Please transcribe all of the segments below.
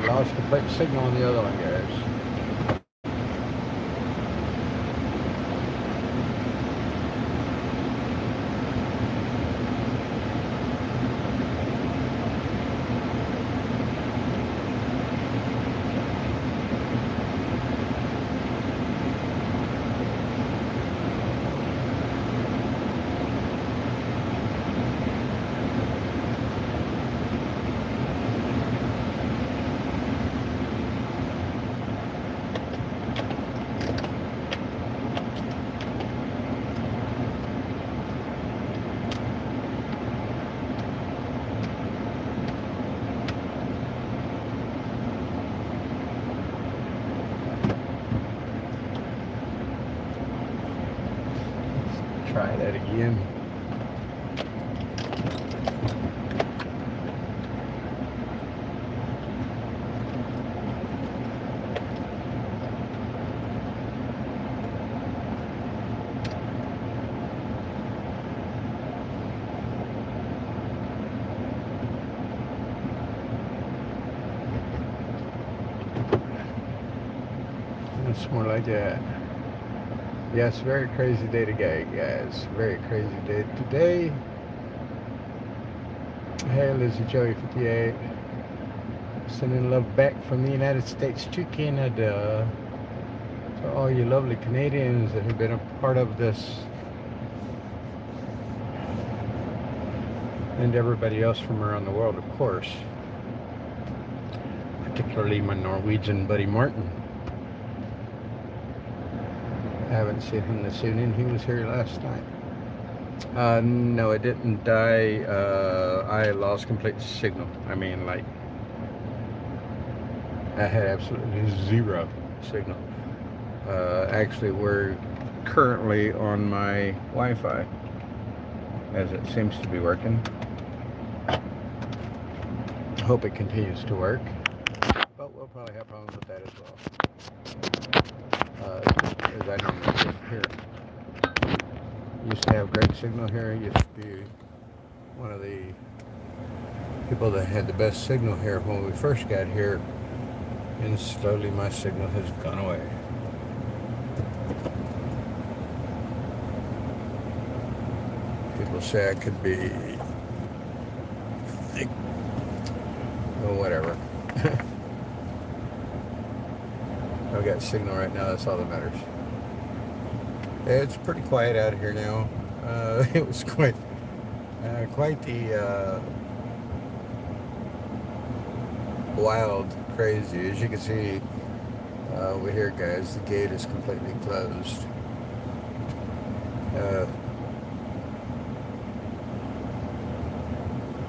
lost complete signal on the other one, guys. Try that again. It's more like that. Yes, very crazy day today, guys. Very crazy day today. Hey, Lizzie Joey 58. Sending love back from the United States to Canada. To all you lovely Canadians that have been a part of this. And everybody else from around the world, of course. Particularly my Norwegian buddy Martin. I haven't seen him this evening. He was here last night. No, it didn't die. I lost complete signal. I mean, like, I had absolutely zero signal. Actually, we're currently on my Wi-Fi, as it seems to be working. Hope it continues to work, but we'll probably have problems with that as well. As I normally do here. Used to have great signal here. Used to be one of the people that had the best signal here when we first got here, and slowly my signal has gone away. People say I could be, well, whatever. I've got signal right now, that's all that matters. It's pretty quiet out here now. It was quite the wild, crazy. As you can see over here, guys, the gate is completely closed. I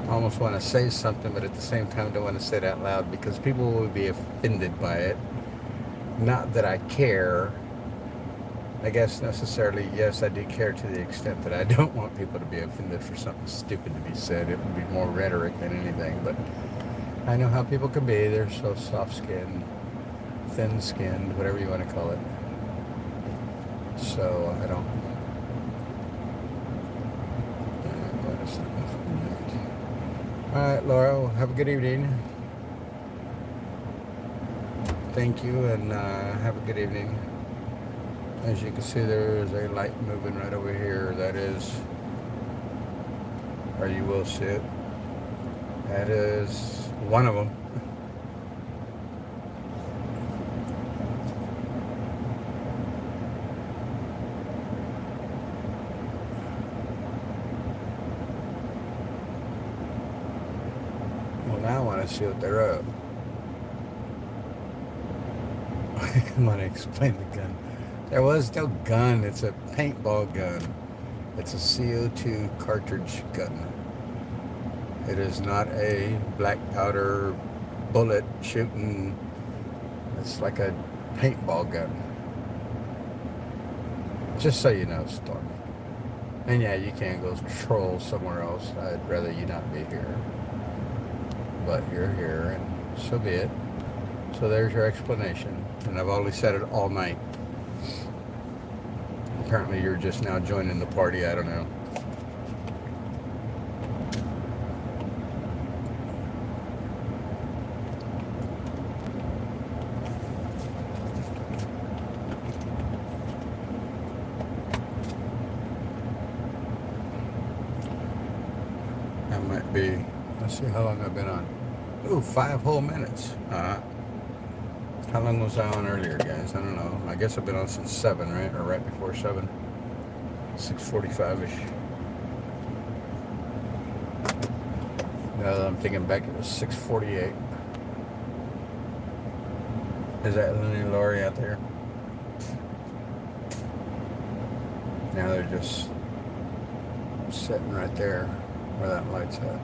almost want to say something, but at the same time don't want to say it out loud because people will be offended by it. Not that I care. I guess necessarily, yes, I do care to the extent that I don't want people to be offended for something stupid to be said. It would be more rhetoric than anything, but I know how people can be. They're so soft-skinned, thin-skinned, whatever you want to call it. So I don't. All right, Laura, well, have a good evening. Thank you, and have a good evening. As you can see, there is a light moving right over here. That is, or you will see it. That is one of them. Well, now I want to see what they're up. I want to explain the gun. There was no gun. It's a paintball gun. It's a CO2 cartridge gun. It is not a black powder bullet shooting. It's like a paintball gun. Just so you know, Stormy. And yeah, you can go troll somewhere else. I'd rather you not be here. But you're here, and so be it. So there's your explanation. And I've only said it all night. Apparently you're just now joining the party. I don't know. See how long I've been on. Ooh, 5 whole minutes. How long was I on earlier, guys? I don't know. I guess I've been on since 7, right? Or right before 7. 6:45-ish. Now that I'm thinking back, it was 6:48. Is that Looney Lori out there? Now they're just sitting right there where that light's at.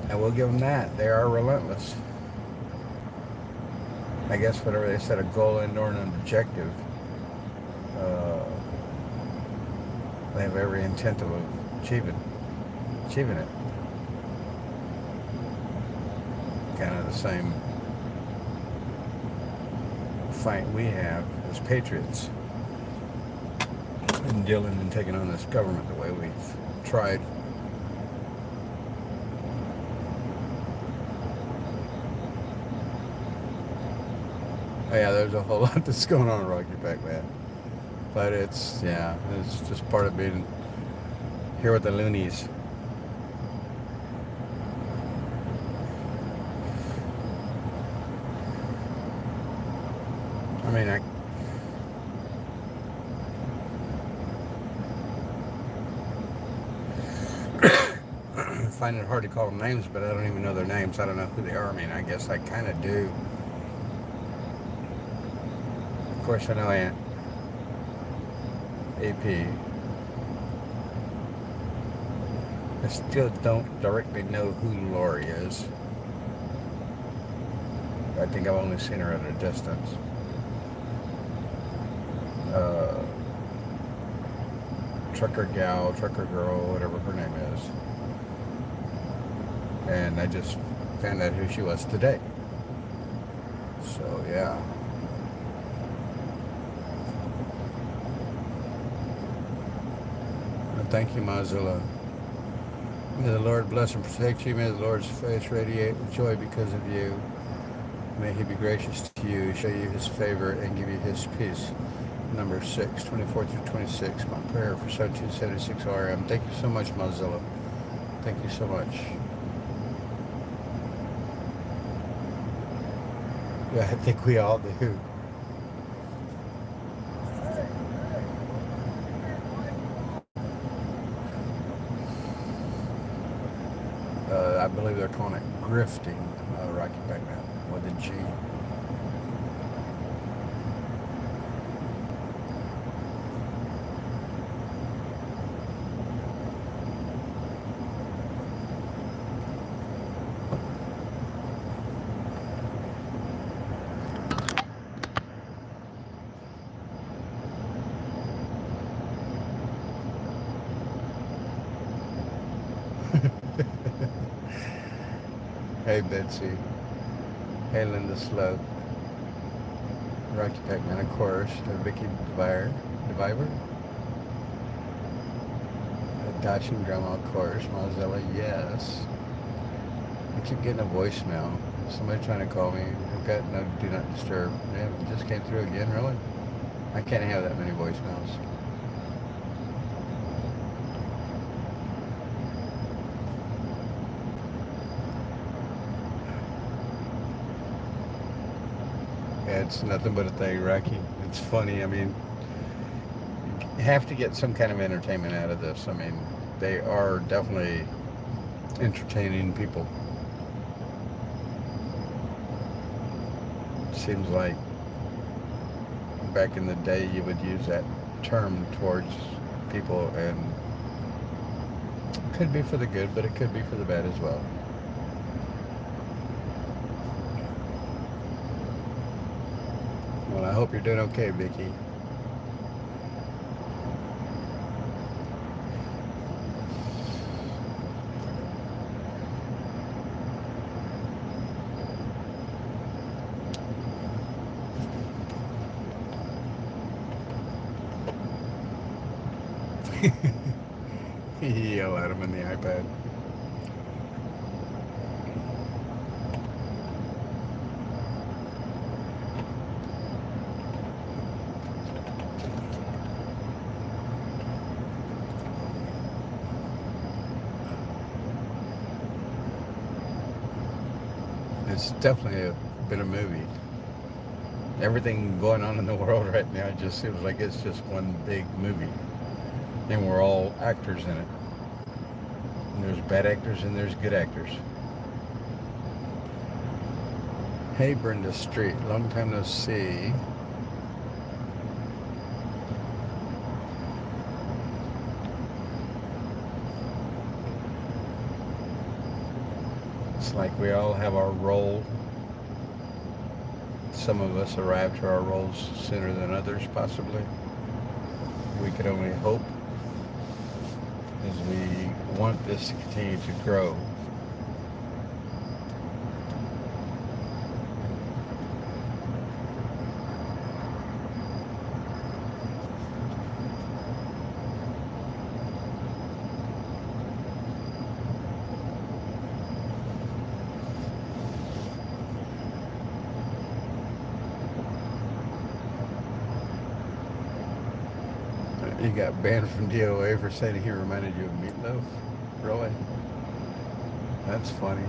I will give them that. They are relentless. I guess whatever they set a goal in or an objective, they have every intent of achieving it. Kind of the same fight we have as patriots in dealing and taking on this government the way we've tried. Oh yeah, there's a whole lot that's going on in Rocky Pack, man. But it's just part of being here with the loonies. I mean, I find it hard to call them names, but I don't even know their names. I don't know who they are. I mean, I guess I kind of do. Of course, I know Aunt AP. I still don't directly know who Lori is. I think I've only seen her at a distance. Trucker gal, trucker girl, whatever her name is. And I just found out who she was today. So, yeah. Well, thank you, Mozilla. May the Lord bless and protect you. May the Lord's face radiate with joy because of you. May he be gracious to you, show you his favor, and give you his peace. Number 6, 24 through 26. My prayer for 1776 RM. Thank you so much, Mozilla. Thank you so much. Yeah, I think we all do. I believe they're calling it grifting, Rocky Pack now, with a G. Hey, Betsy. Hey, Linda Sloat. Rocky Pac-Man, of course. Vicky Deviver. Dachshund Grandma, of course. Mozilla, yes. I keep getting a voicemail. Somebody trying to call me. I've got no do not disturb. Yeah, it just came through again, really? I can't have that many voicemails. It's nothing but a thing, Rocky. It's funny. I mean, you have to get some kind of entertainment out of this. I mean, they are definitely entertaining people. It seems like back in the day you would use that term towards people, and it could be for the good, but it could be for the bad as well. Well, I hope you're doing okay, Vicky. Yell at him in the iPad. It's definitely been a movie. Everything going on in the world right now just seems like it's just one big movie. And we're all actors in it. And there's bad actors and there's good actors. Hey, Brenda Street. Long time no see. It's like we all have our role. Some of us arrive to our roles sooner than others, possibly. We could only hope as we want this to continue to grow. You got banned from DOA for saying he reminded you of Meatloaf? Really? That's funny.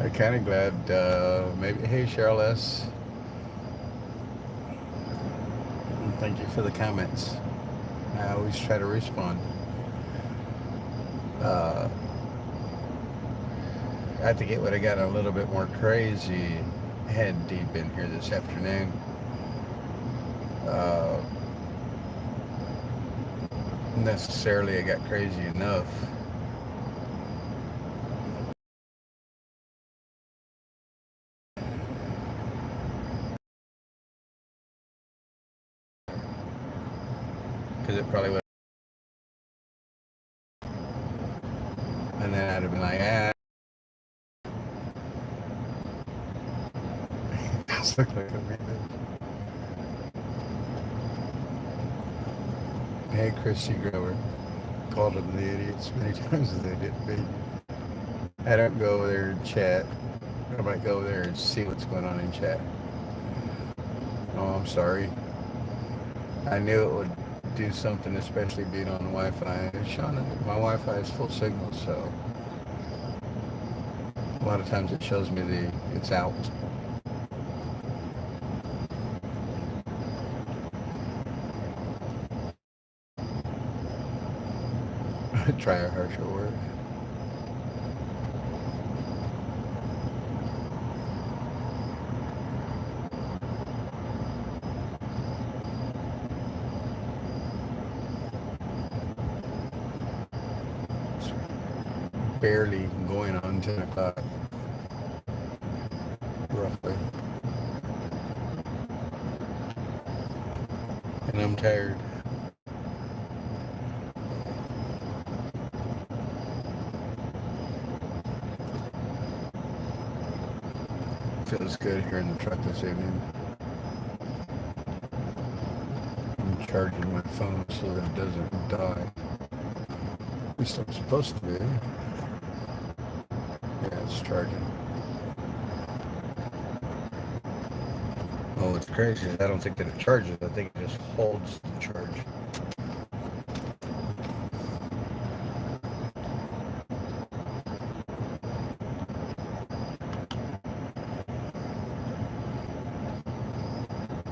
I'm kind of glad, maybe, hey, Cheryl S. Thank you for the comments. I always try to respond. Uh, I think it would have got a little bit more crazy head deep in here this afternoon. Necessarily, it got crazy enough. Because it probably would. And then I'd have been like, this looks like a meatloaf. Hey, Christy Grover. Called them the idiots many times as they didn't be. I don't go over there and chat. I might go over there and see what's going on in chat. Oh, I'm sorry. I knew it would do something, especially being on the Wi-Fi. Shauna, my Wi-Fi is full signal, so a lot of times it shows me it's out. Try a harsher word. It's barely going on 10 o'clock, roughly. And I'm tired. Feels good here in the truck this evening. I'm charging my phone so that it doesn't die. At least I'm supposed to be. Yeah, it's charging. Oh, what's crazy is I don't think that it charges. I think it just holds the charge.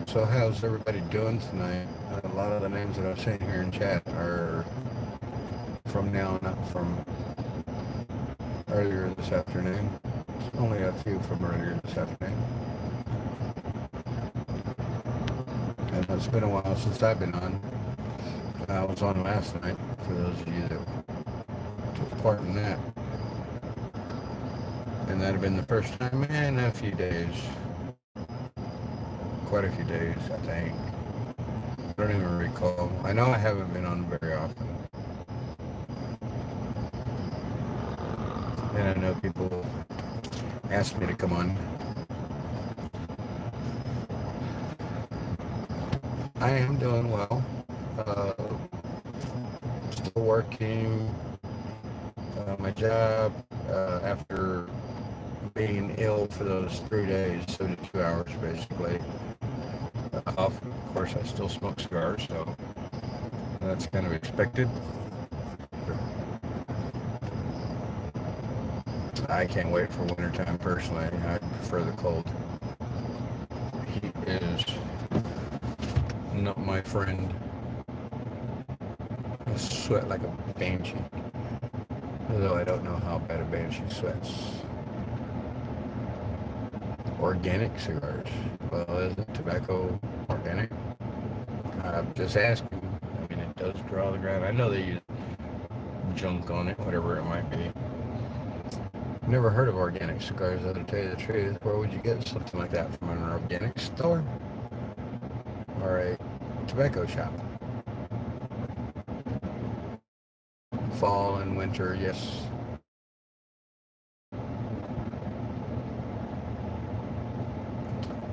So how's everybody doing tonight? A lot of the names that I'm seeing here in chat are from now, not from earlier this afternoon. Only a few from earlier this afternoon. And it's been a while since I've been on. I was on last night, for those of you that took part in that. And that'd have been the first time in a few days. Quite a few days, I think. I don't even recall. I know I haven't been on very often. And I know people ask me to come on. I am doing well. Still working my job after being ill for those 3 days, 72 hours basically. Off. Of course, I still smoke cigars, so that's kind of expected. I can't wait for wintertime personally. I prefer the cold. Heat is not my friend. I sweat like a banshee. Although I don't know how bad a banshee sweats. Organic cigars. Well, isn't tobacco organic? I'm just asking. I mean, it does draw the ground. I know they use junk on it, whatever it might be. Never heard of organic cigars, though, to tell you the truth. Where would you get something like that? From an organic store? Or a tobacco shop? Fall and winter, yes.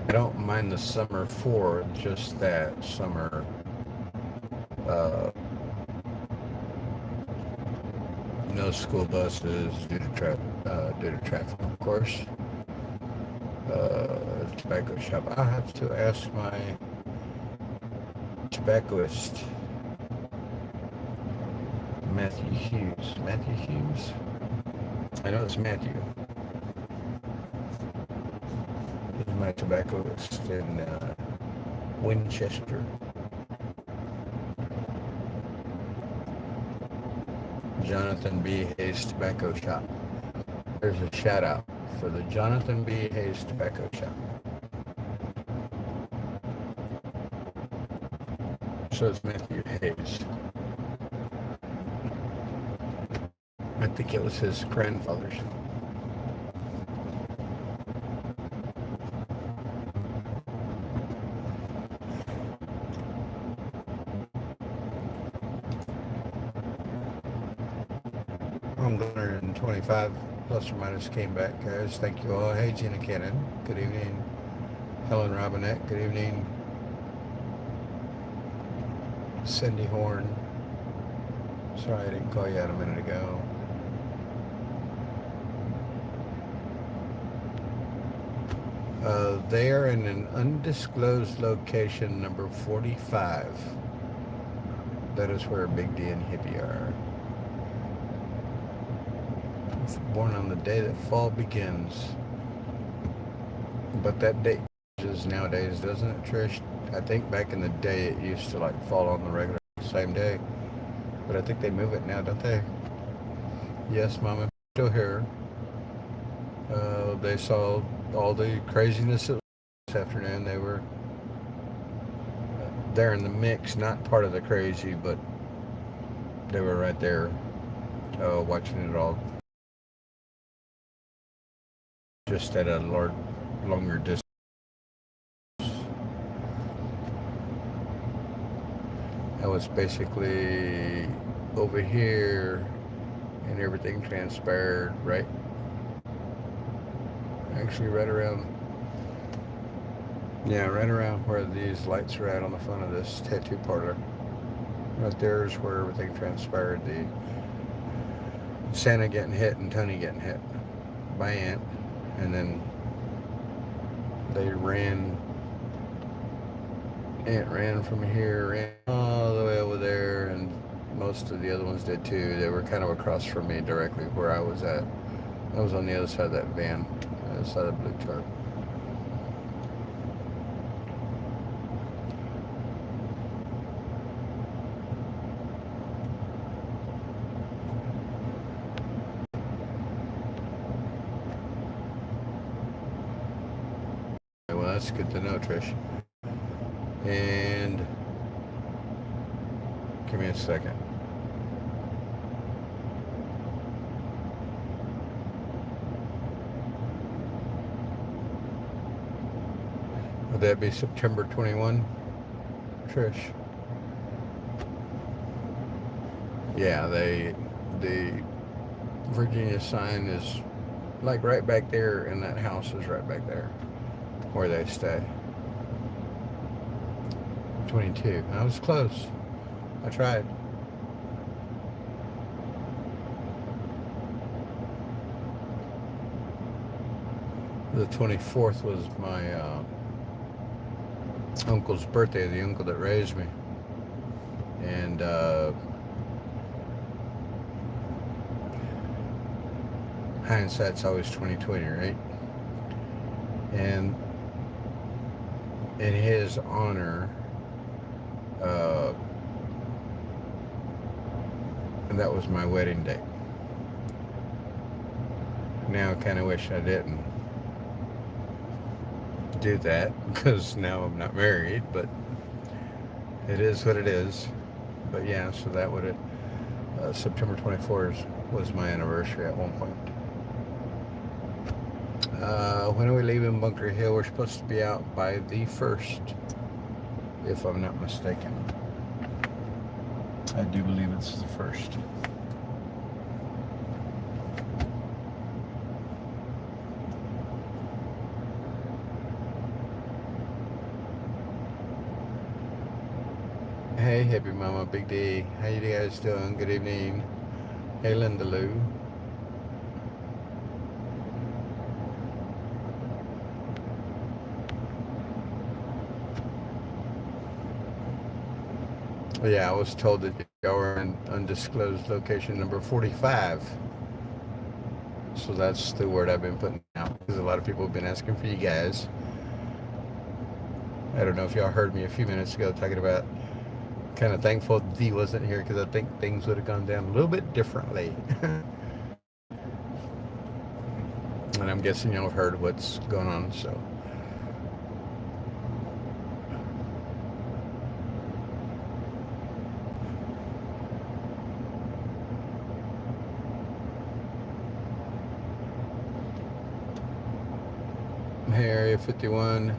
I don't mind the summer for just that summer. Uh, no school buses due to traffic, of course. Tobacco shop. I'll have to ask my tobaccoist, Matthew Hughes. Matthew Hughes? I know it's Matthew. He's my tobaccoist in Winchester. Jonathan B. Hayes Tobacco Shop. There's a shout out for the Jonathan B. Hayes Tobacco Shop. So it's Matthew Hayes. I think it was his grandfather's. I'm 125 plus or minus came back, guys. Thank you all. Hey, Gina Cannon. Good evening. Helen Robinette. Good evening. Cindy Horn. Sorry I didn't call you out a minute ago. They are in an undisclosed location, number 45. That is where Big D and Hippie are. Born on the day that fall begins. But that date changes nowadays, doesn't it, Trish? I think back in the day it used to like fall on the regular same day. But I think they move it now, don't they? Yes, Mama, still here. They saw all the craziness this afternoon. They were there in the mix, not part of the crazy, but they were right there watching it all, just at a longer distance. I was basically over here and everything transpired right around where these lights are at on the front of this tattoo parlor. Right there is where everything transpired. The Santa getting hit and Tony getting hit by Ant, and then Ant ran from here, ran all the way over there, and most of the other ones did too. They were kind of across from me directly where I was at. I was on the other side of that van, the other side of the blue tarp. Well, that's good to know, Trish. And give me a second. Would that be September 21, Trish? Yeah, the Virginia sign is like right back there, and that house is right back there where they stay. 22. I was close. I tried. The 24th was my uncle's birthday, the uncle that raised me. And hindsight's always 2020, right? And in his honor, uh, and that was my wedding date. Now I kind of wish I didn't do that because now I'm not married, but it is what it is. But yeah, so that would have September 24th was my anniversary at one point. When are we leaving Bunker Hill? We're supposed to be out by the 1st, if I'm not mistaken. I do believe it's the 1st. Hey, Happy Mama, Big D. How you guys doing? Good evening. Hey, Linda Lou. Yeah, I was told that y'all were in undisclosed location number 45. So that's the word I've been putting out because a lot of people have been asking for you guys. I don't know if y'all heard me a few minutes ago talking about kind of thankful D wasn't here because I think things would have gone down a little bit differently. And I'm guessing y'all have heard what's going on, so. Hey, Area 51.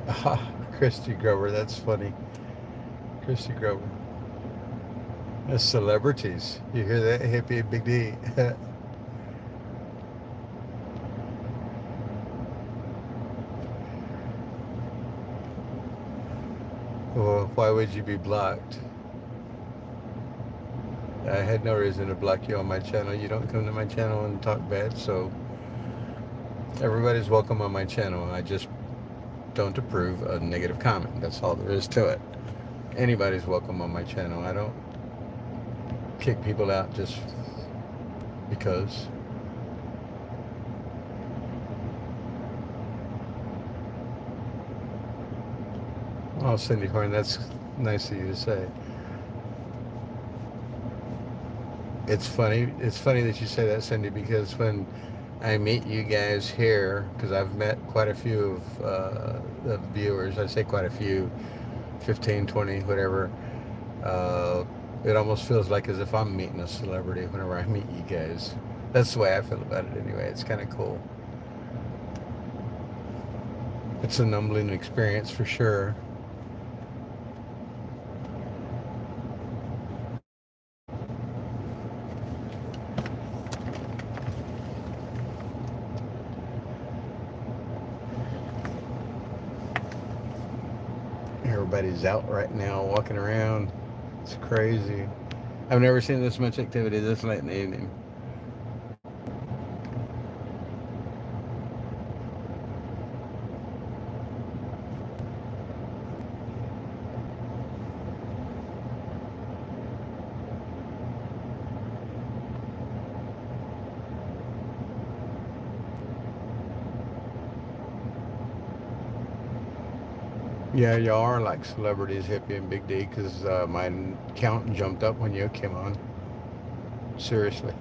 Ah, Christy Grover, that's funny. Christy Grover. That's celebrities. You hear that, Hippie Big D? Well, why would you be blocked? I had no reason to block you on my channel. You don't come to my channel and talk bad, so everybody's welcome on my channel. I just don't approve a negative comment. That's all there is to it. Anybody's welcome on my channel. I don't kick people out just because. Oh, Cindy Horn, that's nice of you to say. It's funny. It's funny that you say that, Cindy, because when I meet you guys here, because I've met quite a few of the viewers, I say quite a few, 15, 20, whatever, uh, it almost feels like as if I'm meeting a celebrity whenever I meet you guys. That's the way I feel about it anyway. It's kind of cool. It's a humbling experience for sure. Everybody's out right now, walking around. It's crazy. I've never seen this much activity this late in the evening. Yeah, y'all are like celebrities, Hippie and Big D, because my count jumped up when you came on. Seriously.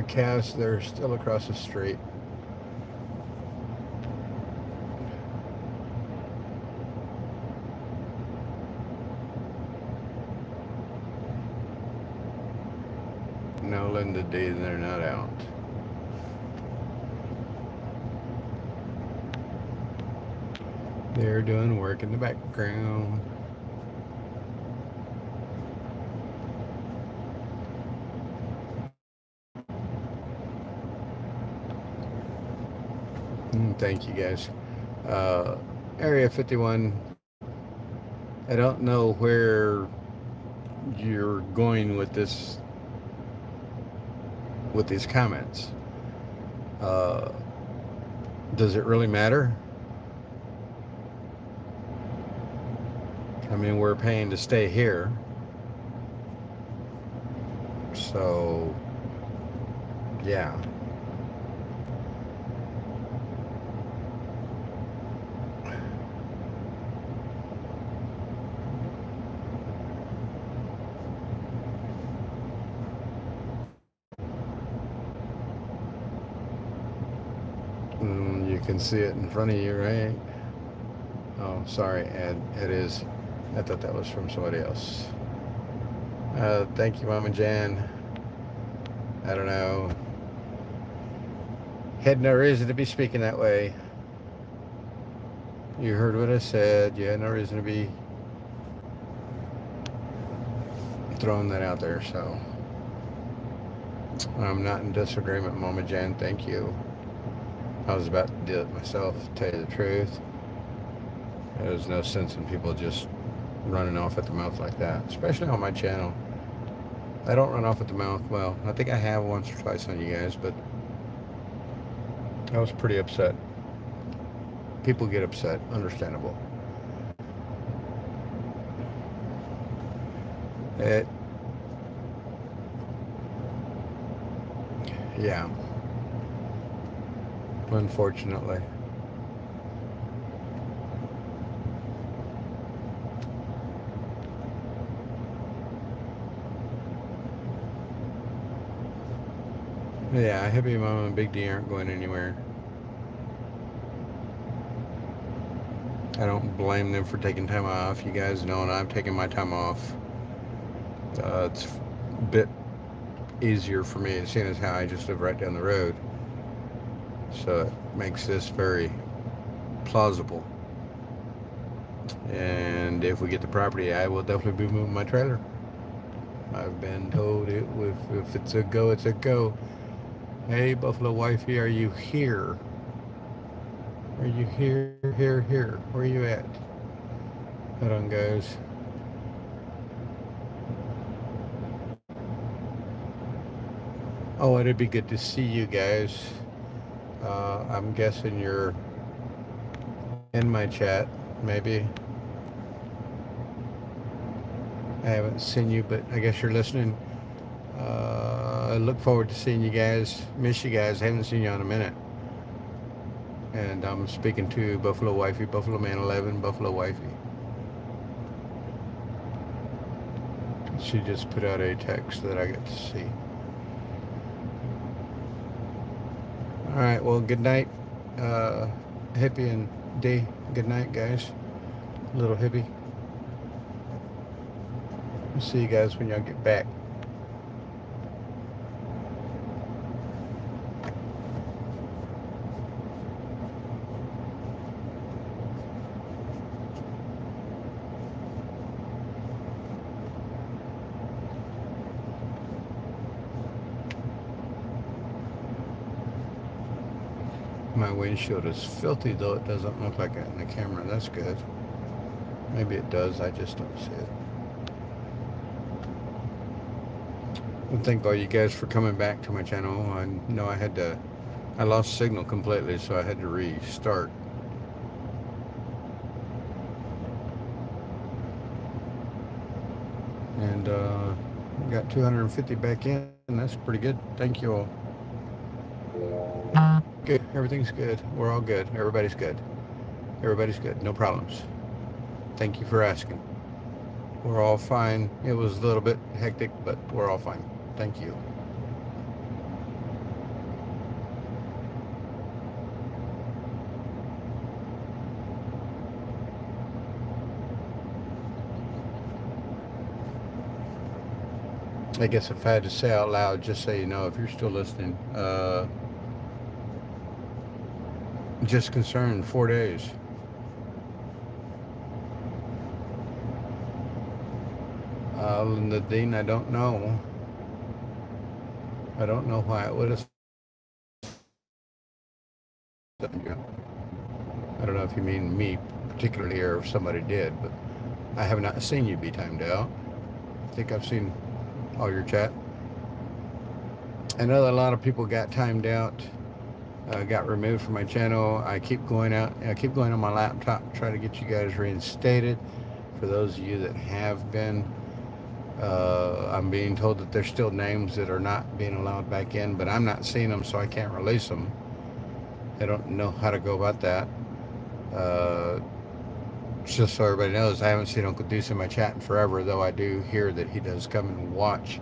Cass, they're still across the street. No, well in the day and they're not out. They're doing work in the background. Thank you guys. Uh, Area 51, I don't know where you're going with these comments. Uh, does it really matter? I mean, we're paying to stay here. So, yeah. You can see it in front of you, right? Oh, sorry, Ed. It is. I thought that was from somebody else. Thank you, Mama Jan. I don't know. Had no reason to be speaking that way. You heard what I said. You had no reason to be throwing that out there, so I'm not in disagreement, Mama Jan. Thank you. I was about to do it myself, to tell you the truth. There's no sense in people just running off at the mouth like that, especially on my channel. I don't run off at the mouth. Well, I think I have once or twice on you guys, but I was pretty upset. People get upset, understandable. It, yeah, unfortunately. Yeah, Hippie Mama and Big D aren't going anywhere. I don't blame them for taking time off. You guys know, and I'm taking my time off. It's a bit easier for me, seeing as how I just live right down the road. So it makes this very plausible. And if we get the property, I will definitely be moving my trailer. I've been told if it's a go, it's a go. Hey, Buffalo Wifey, are you here? Are you here, here, here? Where are you at? Hold on, guys. Oh, it'd be good to see you guys. I'm guessing you're in my chat, maybe. I haven't seen you, but I guess you're listening. I look forward to seeing you guys. Miss you guys. Haven't seen you in a minute. And I'm speaking to Buffalo Wifey, Buffalo Man 11, Buffalo Wifey. She just put out a text that I get to see. All right, well, good night, Hippie and D. Good night, guys. Little Hippie. We'll see you guys when y'all get back. My windshield is filthy, though it doesn't look like it in the camera. That's good. Maybe it does, I just don't see it. Well, thank all you guys for coming back to my channel. I know I lost signal completely, so I had to restart. And got 250 back in, and that's pretty good. Thank you all. Good. Everything's good. We're all good. Everybody's good. Everybody's good. No problems. Thank you for asking. We're all fine. It was a little bit hectic, but we're all fine. Thank you. I guess if I had to say out loud, just so you know, if you're still listening, just concerned 4 days. Nadine, I don't know. I don't know why it would have. I don't know if you mean me particularly or if somebody did, but I have not seen you be timed out. I think I've seen all your chat. I know that a lot of people got timed out, got removed from my channel. I keep going out. I keep going on my laptop, try to get you guys reinstated. For those of you that have been, I'm being told that there's still names that are not being allowed back in, but I'm not seeing them, so I can't release them. I don't know how to go about that. Just so everybody knows, I haven't seen Uncle Deuce in my chat in forever, though I do hear that he does come and watch.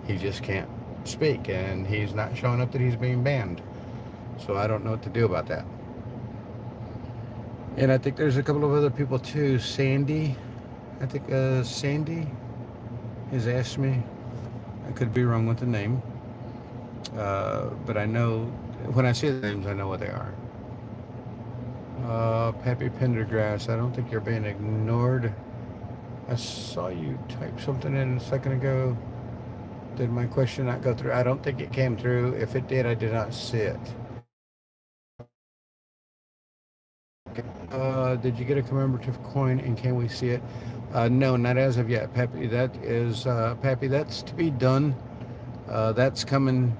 He just can't speak, and he's not showing up that he's being banned. So I don't know what to do about that. And I think there's a couple of other people too. Sandy, I think Sandy has asked me. I could be wrong with the name, but I know when I see the names, I know what they are. Pappy Pendergrass, I don't think you're being ignored. I saw you type something in a second ago. Did my question not go through? I don't think it came through. If it did, I did not see it. Did you get a commemorative coin and can we see it? No, not as of yet, Pappy. That is, Pappy, that's to be done. That's coming,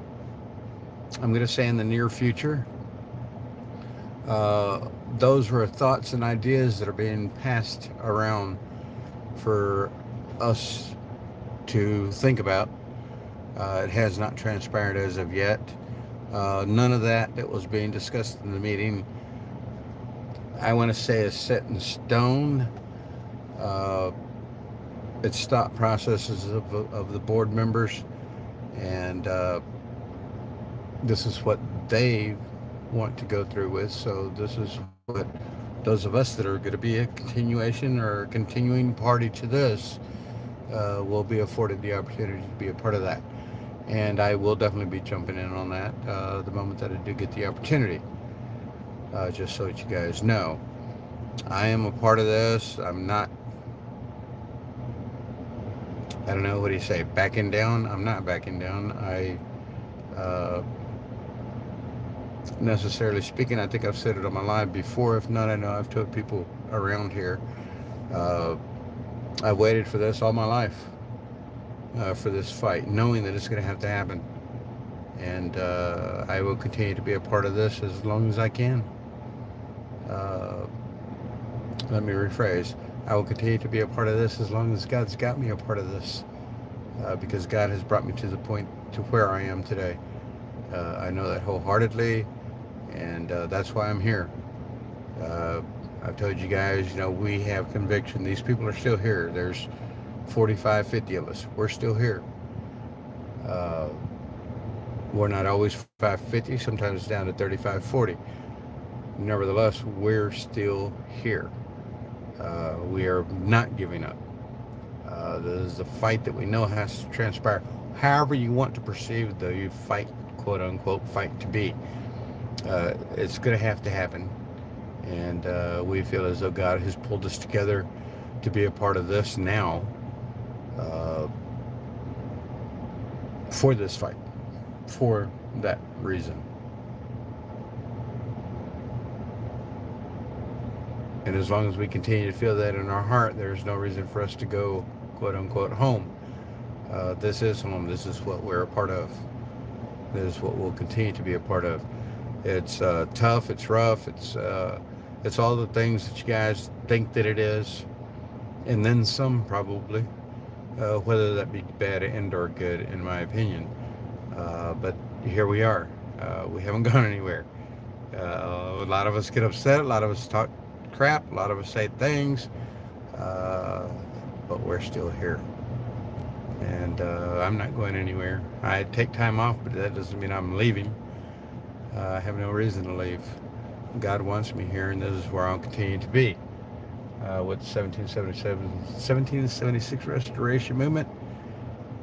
I'm going to say, in the near future. Those were thoughts and ideas that are being passed around for us to think about. It has not transpired as of yet. None of that was being discussed in the meeting, I want to say, is set in stone. It's thought processes of the board members, and this is what they want to go through with. So this is what those of us that are going to be a continuation or a continuing party to this will be afforded the opportunity to be a part of that. And I will definitely be jumping in on that the moment that I do get the opportunity. Just so that you guys know, I am a part of this. I'm not, I don't know, what do you say, backing down? I'm not backing down. Necessarily speaking, I think I've said it on my live before. If not, I know I've told people around here. I've waited for this all my life, for this fight, knowing that it's going to have to happen. And I will continue to be a part of this as long as I can. Let me rephrase. I will continue to be a part of this as long as God's got me a part of this, because God has brought me to the point to where I am today. I know that wholeheartedly, and that's why I'm here. I've told you guys, we have conviction. These people are still here. There's 45, 50 of us. We're still here. We're not always 550, sometimes it's down to 35, 40. Nevertheless, we're still here. We are not giving up. This is a fight that we know has to transpire. However you want to perceive the fight, quote unquote, fight to be. It's going to have to happen. And we feel as though God has pulled us together to be a part of this now, for this fight, for that reason. And as long as we continue to feel that in our heart, there's no reason for us to go, quote unquote, home. This is home. This is what we're a part of. This is what we'll continue to be a part of. It's tough. It's rough. It's all the things that you guys think that it is, and then some, probably. Whether that be bad and or good, in my opinion. But here we are. We haven't gone anywhere. A lot of us get upset. A lot of us talk crap. A lot of us say things. But we're still here. And I'm not going anywhere. I take time off, but that doesn't mean I'm leaving. I have no reason to leave. God wants me here, and this is where I'll continue to be. With 1776 Restoration Movement,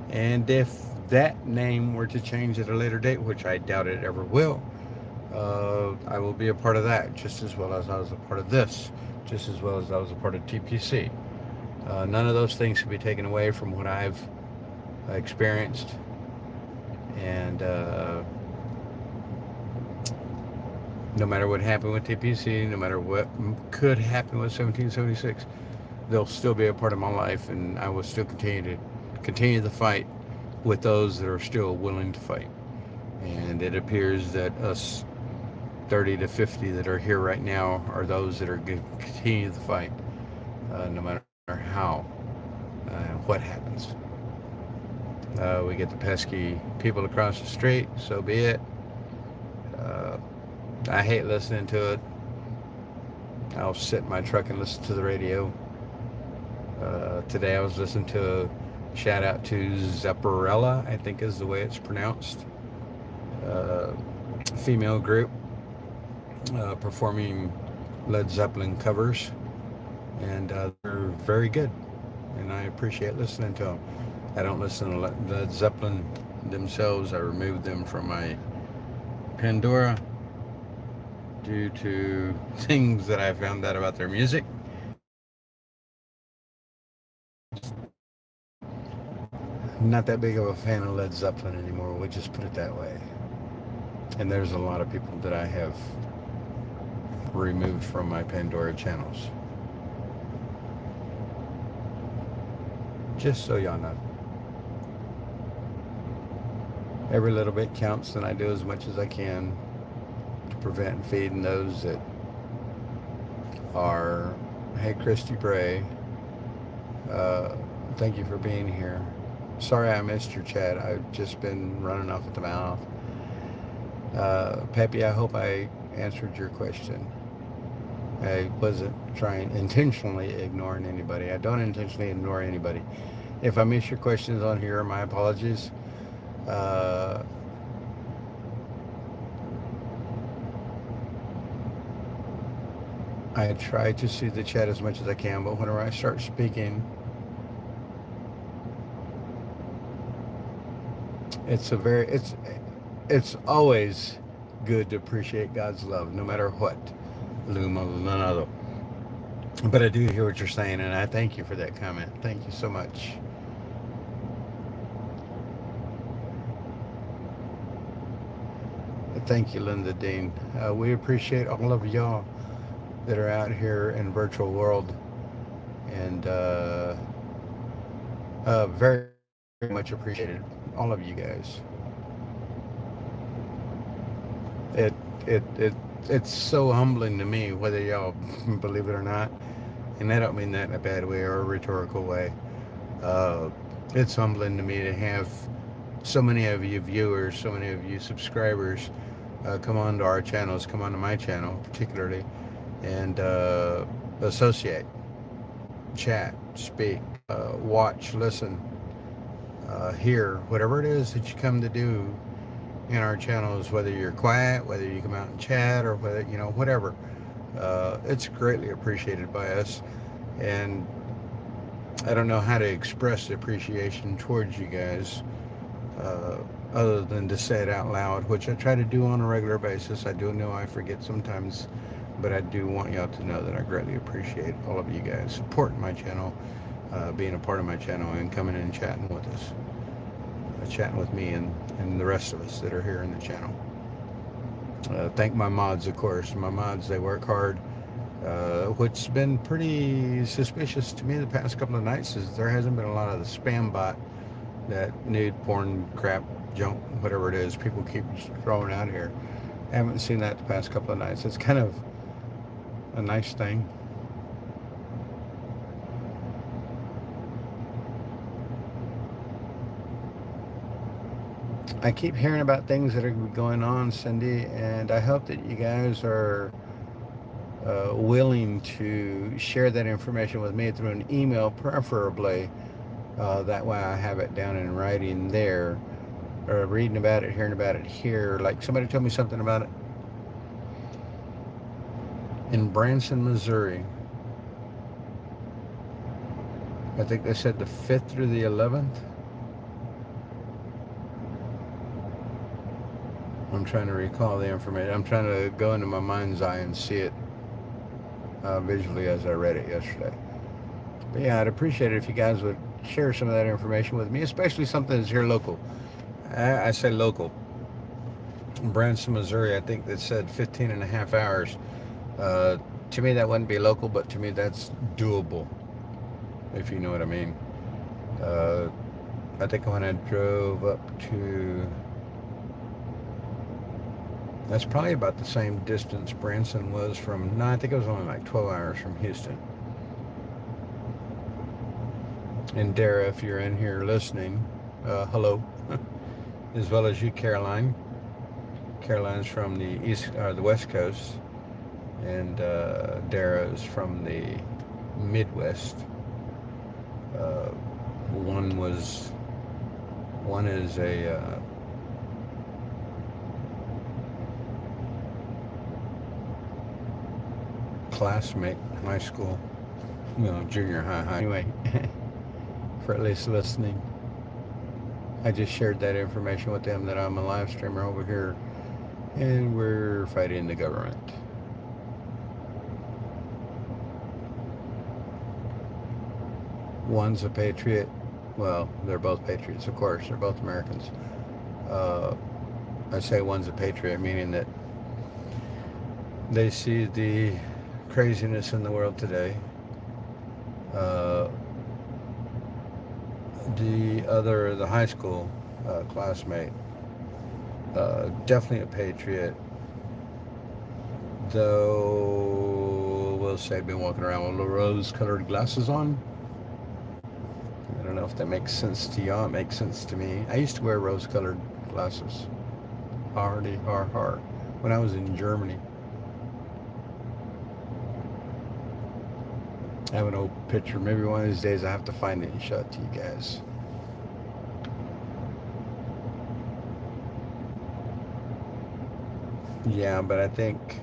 And if that name were to change at a later date, which I doubt it ever will, I will be a part of that just as well as I was a part of this, just as well as I was a part of TPC. None of those things can be taken away from what I've experienced. And no matter what happened with TPC, no matter what could happen with 1776, they'll still be a part of my life, and I will still continue the fight with those that are still willing to fight. And it appears that us 30 to 50 that are here right now are those that are going to continue the fight, no matter how, what happens. We get the pesky people across the street, so be it. Uh, I hate listening to it. I'll sit in my truck and listen to the radio. Today I was listening to a shout out to Zepparella, I think is the way it's pronounced. Female group performing Led Zeppelin covers, and they're very good, and I appreciate listening to them. I don't listen to Led Zeppelin themselves. I removed them from my Pandora due to things that I found out about their music. Not that big of a fan of Led Zeppelin anymore, we'll just put it that way. And there's a lot of people that I have removed from my Pandora channels. Just so y'all know. Every little bit counts, and I do as much as I can to prevent feeding those that are, hey, Christy Bray, thank you for being here. Sorry I missed your chat. I've just been running off at the mouth. Peppy, I hope I answered your question. I wasn't trying intentionally ignoring anybody. I don't intentionally ignore anybody. If I miss your questions on here, my apologies. I try to see the chat as much as I can, but whenever I start speaking, it's always good to appreciate God's love, no matter what. Luma Lunado. But I do hear what you're saying, and I thank you for that comment. Thank you so much. Thank you, Linda Dean. We appreciate all of y'all that are out here in virtual world, and very, very much appreciated. All of you guys. It's so humbling to me, whether y'all believe it or not, and I don't mean that in a bad way or a rhetorical way. It's humbling to me to have so many of you viewers, so many of you subscribers come on to our channels, come on to my channel particularly, and associate, chat, speak, watch, listen, hear, whatever it is that you come to do in our channels, whether you're quiet, whether you come out and chat, or whether, whatever. It's greatly appreciated by us, and I don't know how to express appreciation towards you guys other than to say it out loud, which I try to do on a regular basis. I do know I forget sometimes, but I do want y'all to know that I greatly appreciate all of you guys supporting my channel, being a part of my channel, and coming in and chatting with us, chatting with me and the rest of us that are here in the channel. Thank my mods, of course. My mods, they work hard. What's been pretty suspicious to me the past couple of nights is there hasn't been a lot of the spam bot, that nude porn crap, junk, whatever it is, people keep throwing out here. I haven't seen that the past couple of nights. It's kind of a nice thing. I keep hearing about things that are going on, Cindy, and I hope that you guys are willing to share that information with me through an email, preferably. That way I have it down in writing there, or reading about it, hearing about it here. Like somebody told me something about it in Branson, Missouri. I think they said the 5th through the 11th. I'm trying to recall the information. I'm trying to go into my mind's eye and see it visually as I read it yesterday. But yeah, I'd appreciate it if you guys would share some of that information with me, especially something that's here local. I say local. Branson, Missouri, I think that said 15 and a half hours. Uh, to me, that wouldn't be local, but to me, that's doable, if you know what I mean. Uh, I think when I drove up to, that's probably about the same distance Branson was from, no, I think it was only like 12 hours from Houston. And Dara, if you're in here listening, hello, as well as you, Caroline. Caroline's from the the West Coast, and Dara is from the Midwest. Uh, one was, one is a classmate in high school, junior high. Anyway, for at least listening, I just shared that information with them that I'm a live streamer over here, and we're fighting the government. One's a patriot. Well, they're both patriots, of course. They're both Americans. Uh, I say one's a patriot, meaning that they see the craziness in the world today. Uh, the other, the high school classmate, definitely a patriot, though we'll say been walking around with little rose-colored glasses on. I don't know if that makes sense to y'all. It makes sense to me. I used to wear rose-colored glasses. Hardy, hard. When I was in Germany. I have an old picture. Maybe one of these days I have to find it and show it to you guys. Yeah, but I think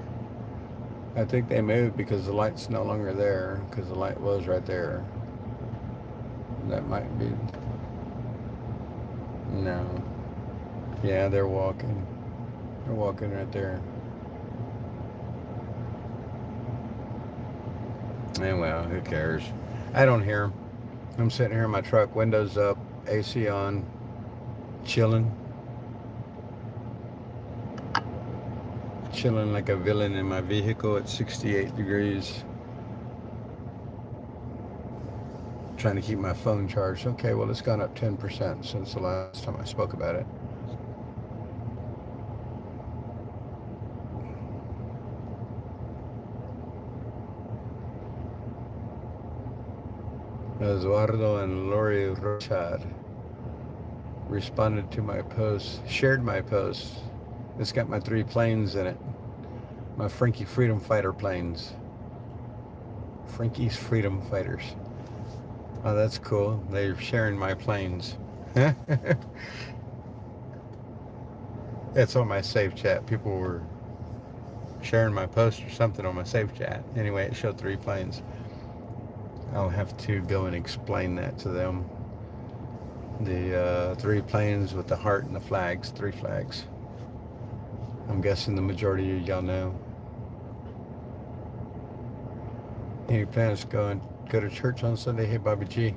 they moved because the light's no longer there, because the light was right there. That might be, no. Yeah, they're walking. They're walking right there. And well, who cares? I don't hear them. I'm sitting here in my truck, windows up, AC on, chilling. Chilling like a villain in my vehicle at 68 degrees. Trying to keep my phone charged. Okay, well, it's gone up 10% since the last time I spoke about it. Eduardo and Lori Rochad responded to my post, shared my post. It's got my 3 planes in it. My Frankie Freedom Fighter planes. Frankie's Freedom Fighters. Oh, that's cool. They're sharing my planes. It's on my save chat. People were sharing my post or something on my save chat. Anyway, it showed 3 planes. I'll have to go and explain that to them. The 3 planes with the heart and the flags, 3 flags. I'm guessing the majority of y'all know. Any plans to go to church on Sunday? Hey, Bobby G.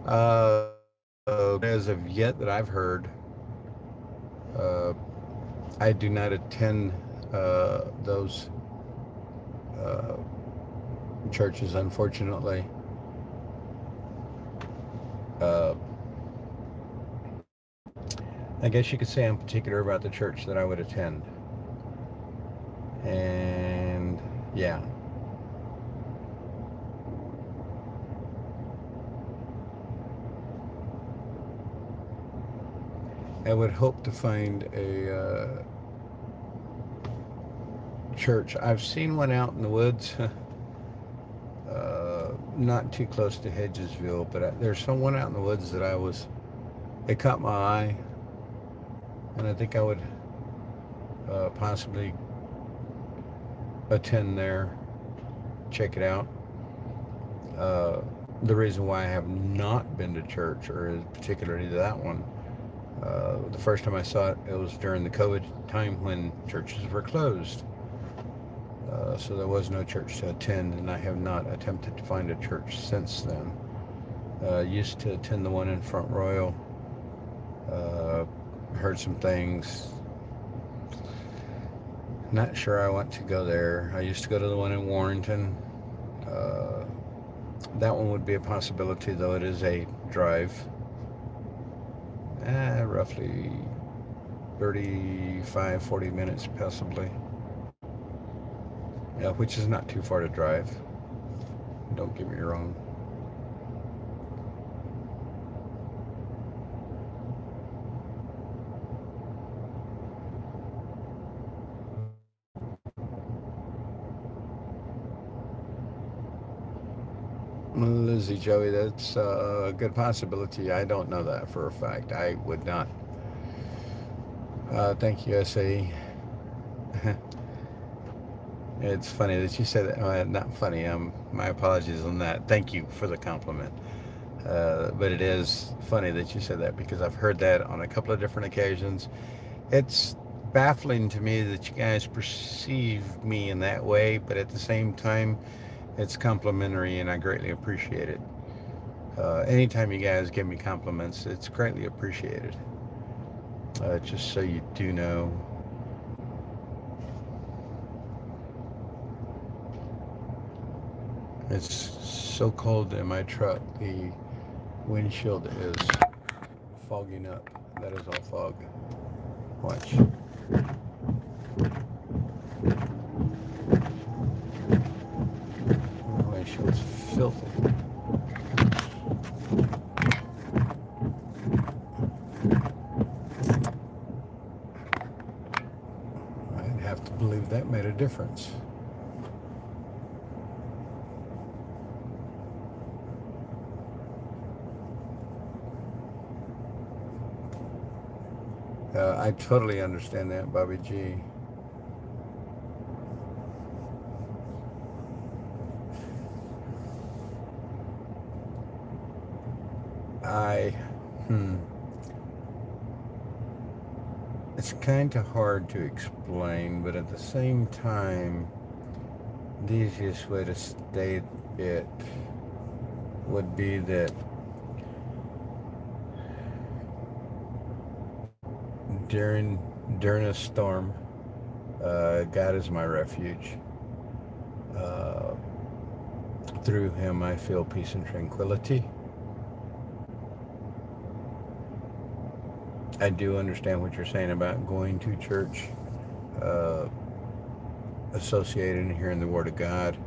As of yet that I've heard, I do not attend those churches, unfortunately. I guess you could say I'm particular about the church that I would attend. And yeah. I would hope to find a church. I've seen one out in the woods, not too close to Hedgesville, but there's someone out in the woods that it caught my eye, and I think I would possibly attend there, check it out. The reason why I have not been to church, or particularly that one, The first time I saw it, it was during the COVID time when churches were closed. So there was no church to attend, and I have not attempted to find a church since then. Used to attend the one in Front Royal. Uh, Heard some things. Not sure I want to go there. I used to go to the one in Warrenton. Uh, that one would be a possibility, though it is a drive. Roughly 35, 40 minutes, possibly. Yeah, which is not too far to drive. Don't get me wrong. Lizzie, Joey, that's a good possibility. I don't know that for a fact. I would not. Thank you, SA. It's funny that you said that. Not funny. My apologies on that. Thank you for the compliment. But it is funny that you said that because I've heard that on a couple of different occasions. It's baffling to me that you guys perceive me in that way, but at the same time, it's complimentary and I greatly appreciate it. Anytime you guys give me compliments, it's greatly appreciated. Just so you do know. It's so cold in my truck. The windshield is fogging up. That is all fog. Watch. The windshield's filthy. I'd have to believe that made a difference. I totally understand that, Bobby G. I, hmm. It's kind of hard to explain, but at the same time, the easiest way to state it would be that during during a storm, God is my refuge. Uh, Through Him, I feel peace and tranquility. I do understand what you're saying about going to church, uh, associated and hearing the Word of God.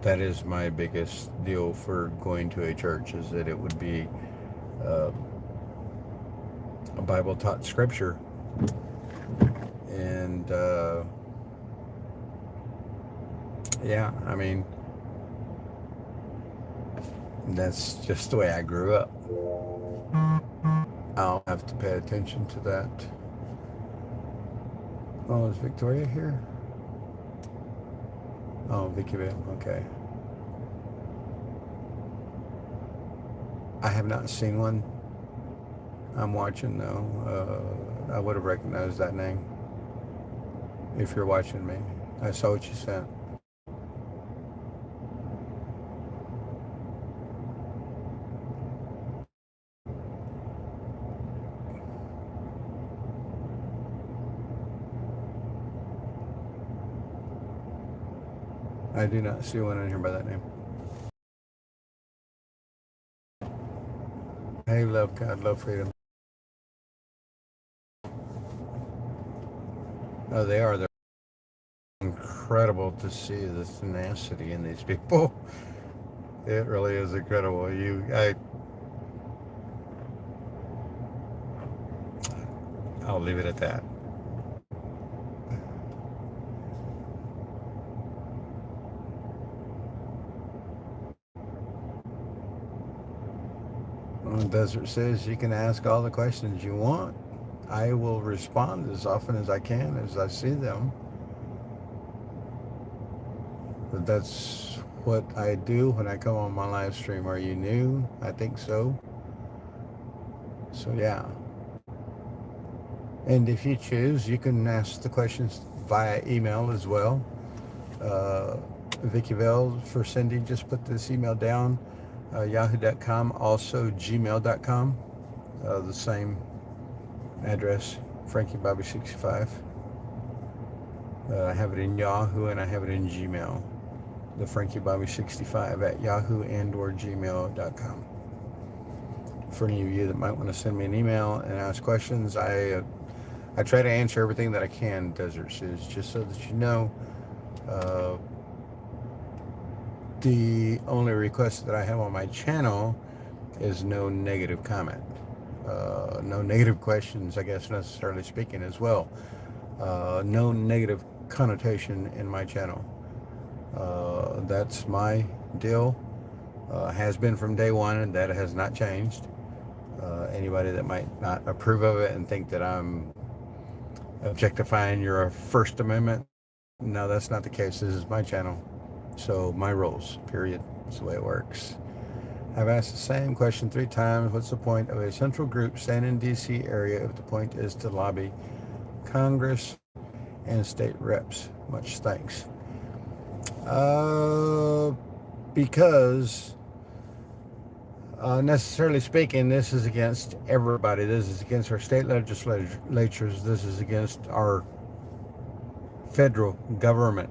That is my biggest deal for going to a church, is that it would be uh, a Bible taught scripture. And yeah, I mean, that's just the way I grew up. I'll have to pay attention to that. Oh, is Victoria here? Oh, Vicky Vale, okay. I have not seen one. I'm watching though. I would have recognized that name if you're watching me. I saw what you sent. I do not see one in here by that name. Hey, love God, love freedom. Oh, they are. They're incredible to see the tenacity in these people. It really is incredible. I'll leave it at that. Well, Desert says you can ask all the questions you want. I will respond as often as I can as I see them. But that's what I do when I come on my live stream. Are you new? I think so. So yeah. And if you choose, you can ask the questions via email as well. Uh, Vicky Vale for Cindy, just put this email down, yahoo.com, also gmail.com, the same address, Frankie Bobby 65. I have it in Yahoo and I have it in Gmail. The Frankie Bobby 65 at yahoo and or gmail.com. For any of you that might want to send me an email and ask questions, I try to answer everything that I can, Desert Shoes, just so that you know. Uh, the only request that I have on my channel is no negative comment. No negative questions, I guess, necessarily speaking as well. No negative connotation in my channel. That's my deal. Has been from day one, and that has not changed. Anybody that might not approve of it and think that I'm objectifying your First Amendment, no, that's not the case. This is my channel. So my rules, period. That's the way it works. I've asked the same question 3 times. What's the point of a central group staying in D.C. area if the point is to lobby Congress and state reps? Much thanks. Because necessarily speaking, this is against everybody. This is against our state legislatures. This is against our federal government.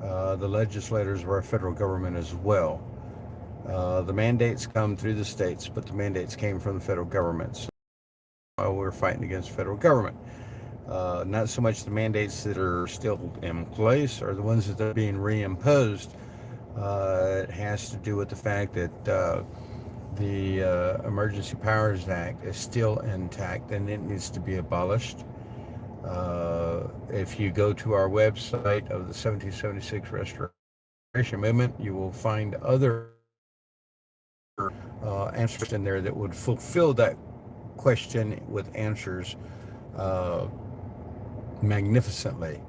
The legislators of our federal government as well. The mandates come through the states, but the mandates came from the federal government. So we're fighting against the federal government. Not so much the mandates that are still in place or the ones that are being reimposed. It has to do with the fact that the Emergency Powers Act is still intact and it needs to be abolished. If you go to our website of the 1776 Restoration Movement, you will find other answers in there that would fulfill that question with answers magnificently.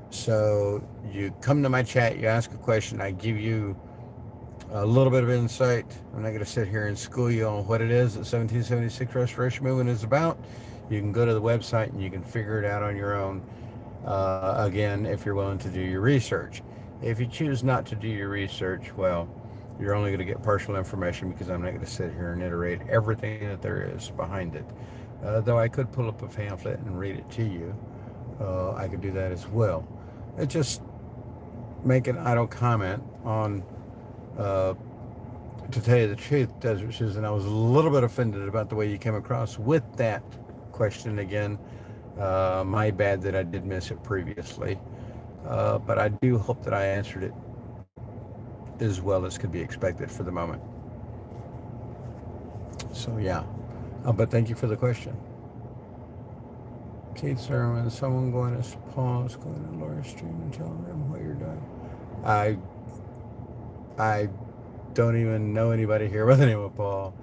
So you come to my chat, you ask a question, I give you a little bit of insight. I'm not going to sit here and school you on what it is that 1776 Restoration Movement is about. You can go to the website and you can figure it out on your own. Again, if you're willing to do your research. If you choose not to do your research, well, you're only going to get partial information because I'm not going to sit here and iterate everything that there is behind it. Though I could pull up a pamphlet and read it to you. I could do that as well. It just make an idle comment on, to tell you the truth, Desert Susan, I was a little bit offended about the way you came across with that question again. My bad that I did miss it previously. But I do hope that I answered it as well as could be expected for the moment. So yeah, but thank you for the question. Keith Sermon, someone going to pause, going to Laura's stream and telling them what you're doing. I don't even know anybody here by the name of Paul.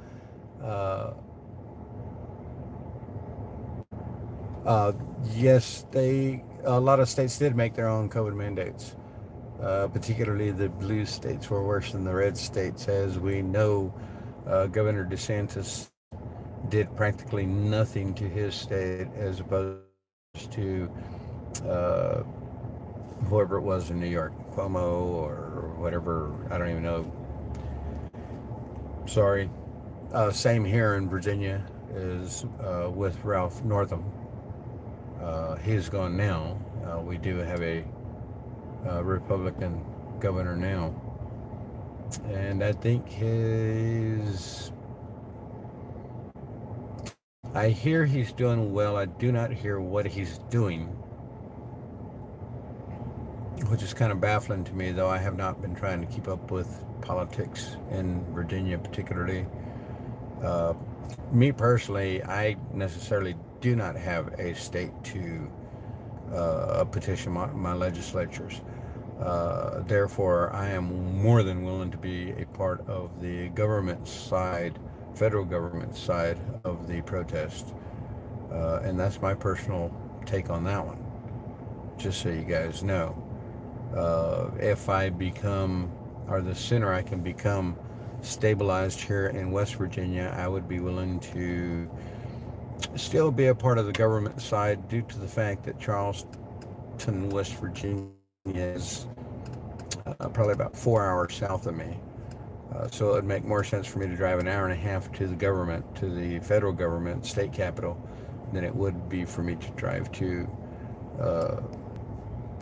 Yes, a lot of states did make their own COVID mandates. Particularly the blue states were worse than the red states. As we know, Governor DeSantis did practically nothing to his state as opposed to whoever it was in New York, Cuomo or whatever, I don't even know. Sorry. Same here in Virginia is with Ralph Northam. He's gone now. We do have a Republican governor now. And I think I hear he's doing well. I do not hear what he's doing, which is kind of baffling to me, though I have not been trying to keep up with politics in Virginia particularly. Me personally, I necessarily do not have a state to petition my legislatures. Therefore, I am more than willing to be a part of the government side, federal government side of the protest. And that's my personal take on that one, just so you guys know. If I become, or the sooner I can become stabilized here in West Virginia, I would be willing to still be a part of the government side due to the fact that Charleston, West Virginia is probably about 4 hours south of me. So it would make more sense for me to drive an hour and a half to the government, to the federal government, state capital, than it would be for me to drive to. Uh,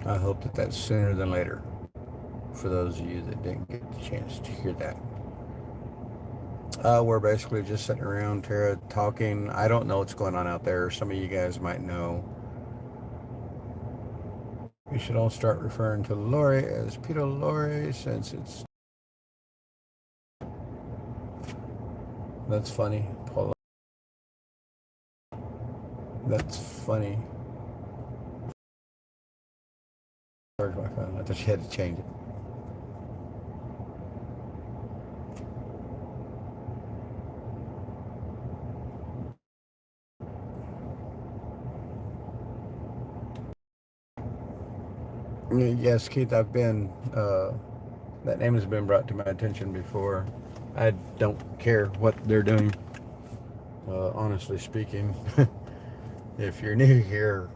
I hope that that's sooner than later for those of you that didn't get the chance to hear that. We're basically just sitting around, Tara, talking. I don't know what's going on out there. Some of you guys might know. We should all start referring to Lori as Peter Lori since it's. That's funny, Paula. That's funny. Charge my phone. I thought she had to change it. Yes, Keith, I've been. That name has been brought to my attention before. I don't care what they're doing. Honestly speaking, if you're new here,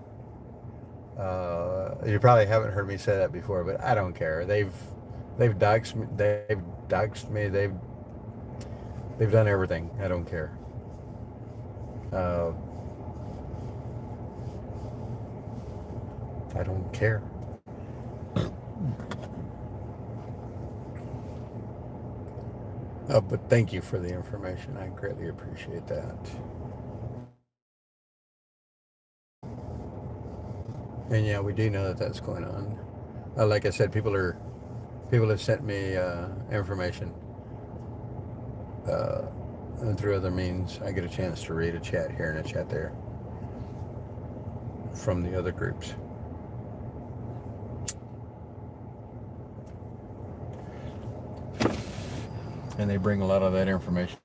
you probably haven't heard me say that before, but I don't care. They've doxed me. They've doxed me. They've done everything. I don't care. Uh, I don't care. But thank you for the information. I greatly appreciate that. And yeah, we do know that that's going on. Like I said, people have sent me information uh, and through other means. I get a chance to read a chat here and a chat there from the other groups. And they bring a lot of that information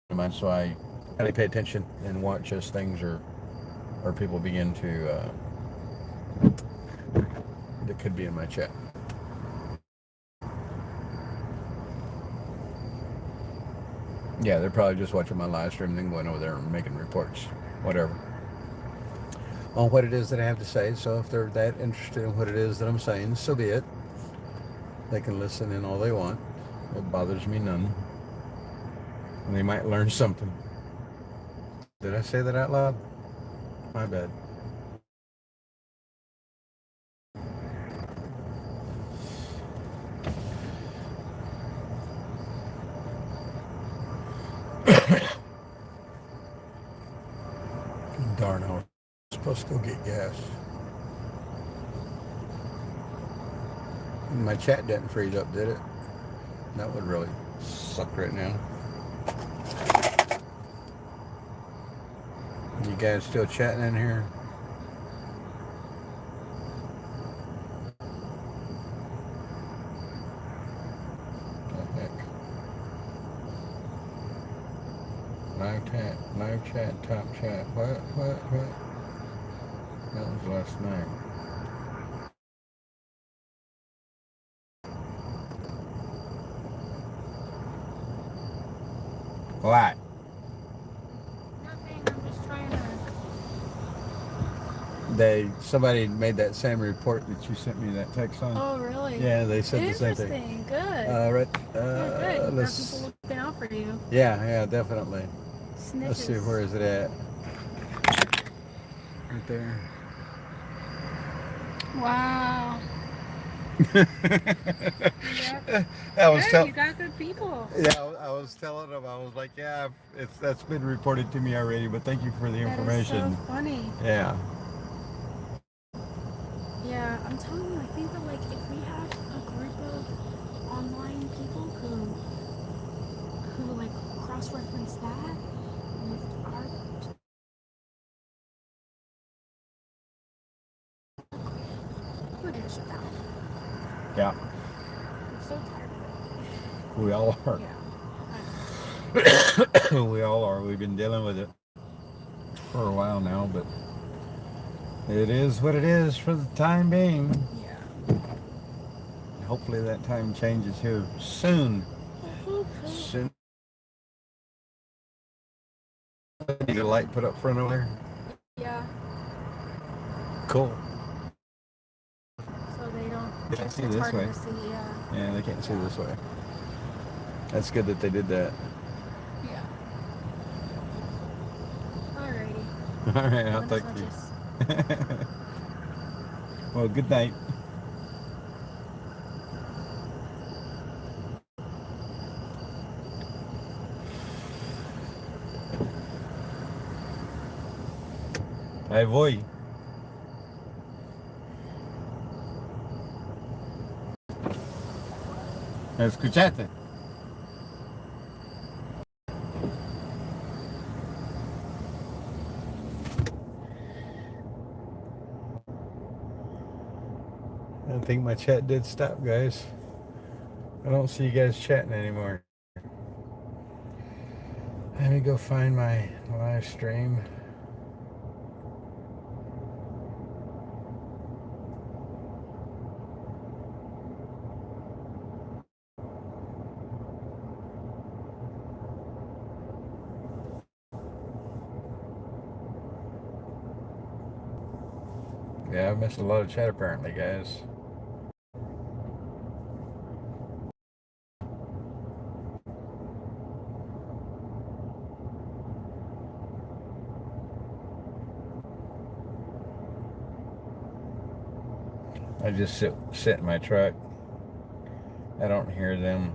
to mind, so I kind of pay attention and watch as things or people begin to that could be in my chat. Yeah, they're probably just watching my live stream and then going over there and making reports, whatever, on what it is that I have to say. So if they're that interested in what it is that I'm saying, so be it. They can listen in all they want. It bothers me none. And they might learn something. Did I say that out loud? My bad. Darn, I was supposed to go get gas. My chat didn't freeze up, did it? That would really suck right now. You guys still chatting in here? What the heck? Live chat, top chat. What? That was last night. What? Nothing, I'm just trying to. Somebody made that same report that you sent me that text on. Oh, really? Yeah, they said the same thing. Interesting, good. Right. Yeah, good. There are Let's. people looking out for you. Yeah, definitely. Snitches. Let's see, where is it at? Right there. Wow. You got good people. Yeah, I was telling them. I was like, yeah, that's been reported to me already, but thank you for the information. That is so funny. Yeah. Yeah, I'm telling you, I think that like if we had a group of online people who like cross-reference that with our we're gonna shut down. Yeah. I'm so tired of it. We all are. Yeah. We all are. We've been dealing with it for a while now, but it is what it is for the time being. Yeah. Hopefully that time changes here soon. I hope so. Soon. light put up front over there? Yeah. Cool. So they don't. They can't see It's this harder way. to see. Yeah. Yeah, they can't see this way. That's good that they did that. Yeah. Alrighty. All right, I'll Buenas talk to you. noches. Well, good night. Ahí voy. ¿Me escuchaste? I think my chat did stop, guys. I don't see you guys chatting anymore. Let me go find my live stream. Yeah, I've missed a lot of chat apparently, guys. I just sit in my truck. I don't hear them.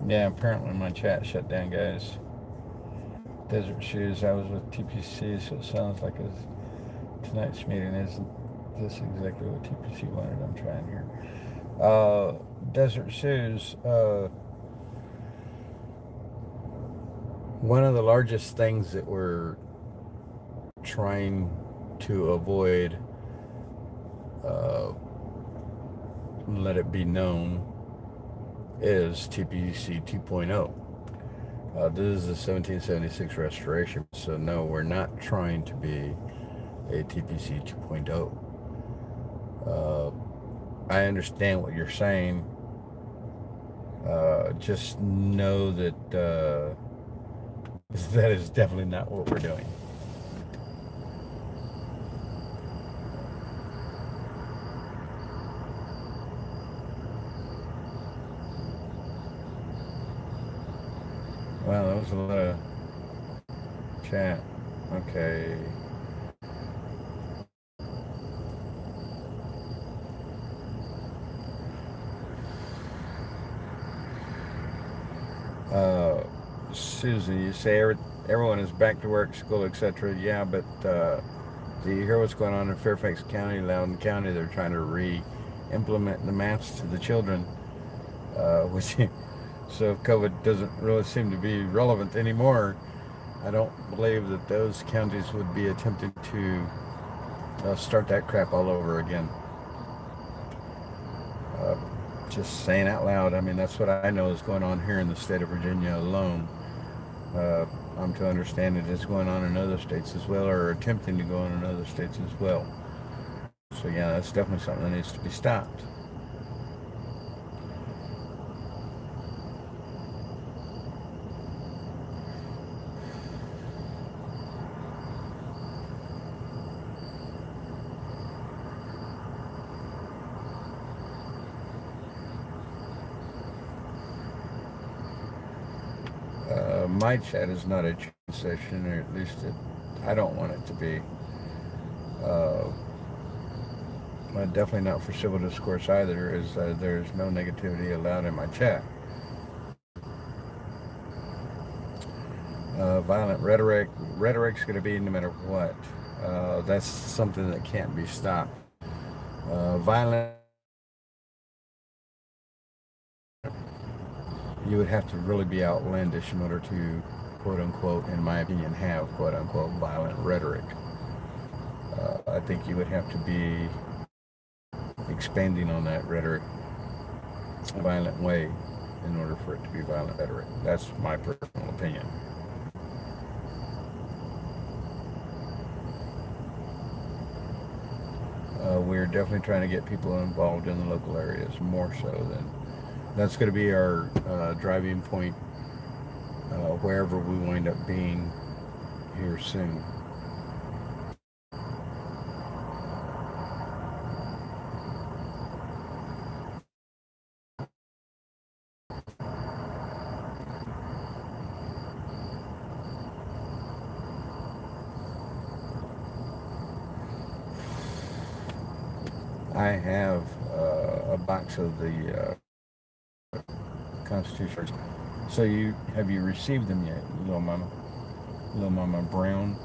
Yeah, apparently my chat shut down, guys. Desert Shoes, I was with TPC, so it sounds like tonight's meeting isn't this exactly what TPC wanted. I'm trying here. Desert Shoes, one of the largest things that we're trying to avoid, let it be known, is TPC 2.0. This is a 1776 restoration, so no, we're not trying to be a TPC 2.0. I understand what you're saying. Just know that that is definitely not what we're doing. Wow, that was a lot of chat. Okay. Susan, you say everyone is back to work, school, etc. Yeah, but do you hear what's going on in Fairfax County, Loudoun County? They're trying to re-implement the masks to the children, which so COVID doesn't really seem to be relevant anymore. I don't believe that those counties would be attempting to start that crap all over again. Uh, just saying out loud. I mean, that's what I know is going on here in the state of Virginia alone. I'm to understand it is going on in other states as well, or attempting to go on in other states as well. So yeah, that's definitely something that needs to be stopped. My chat is not a chat session, or at least I don't want it to be. Definitely not for civil discourse either, is there's no negativity allowed in my chat. Violent rhetoric's going to be no matter what. That's something that can't be stopped. Violent, you would have to really be outlandish in order to, quote unquote, in my opinion, have quote unquote violent rhetoric. I think you would have to be expanding on that rhetoric a violent way in order for it to be violent rhetoric. That's my personal opinion. We're definitely trying to get people involved in the local areas more so than that's going to be our driving point wherever we wind up being here soon. I have a box of the Constitution. So you received them yet, little Mama Brown?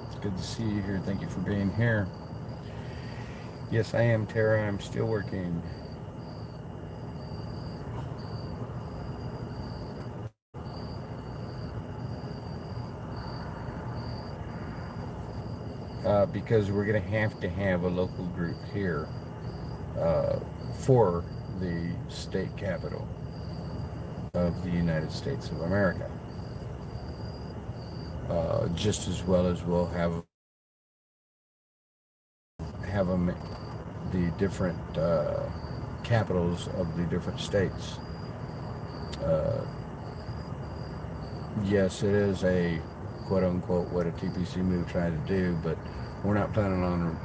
It's good to see you here. Thank you for being here. Yes, I am, Tara. I'm still working. Because we're going to have a local group here uh, for the state capital of the United States of America. Just as well as we'll have them the different capitals of the different states. Uh, yes, it is a quote unquote what a TPC move trying to do, but we're not planning on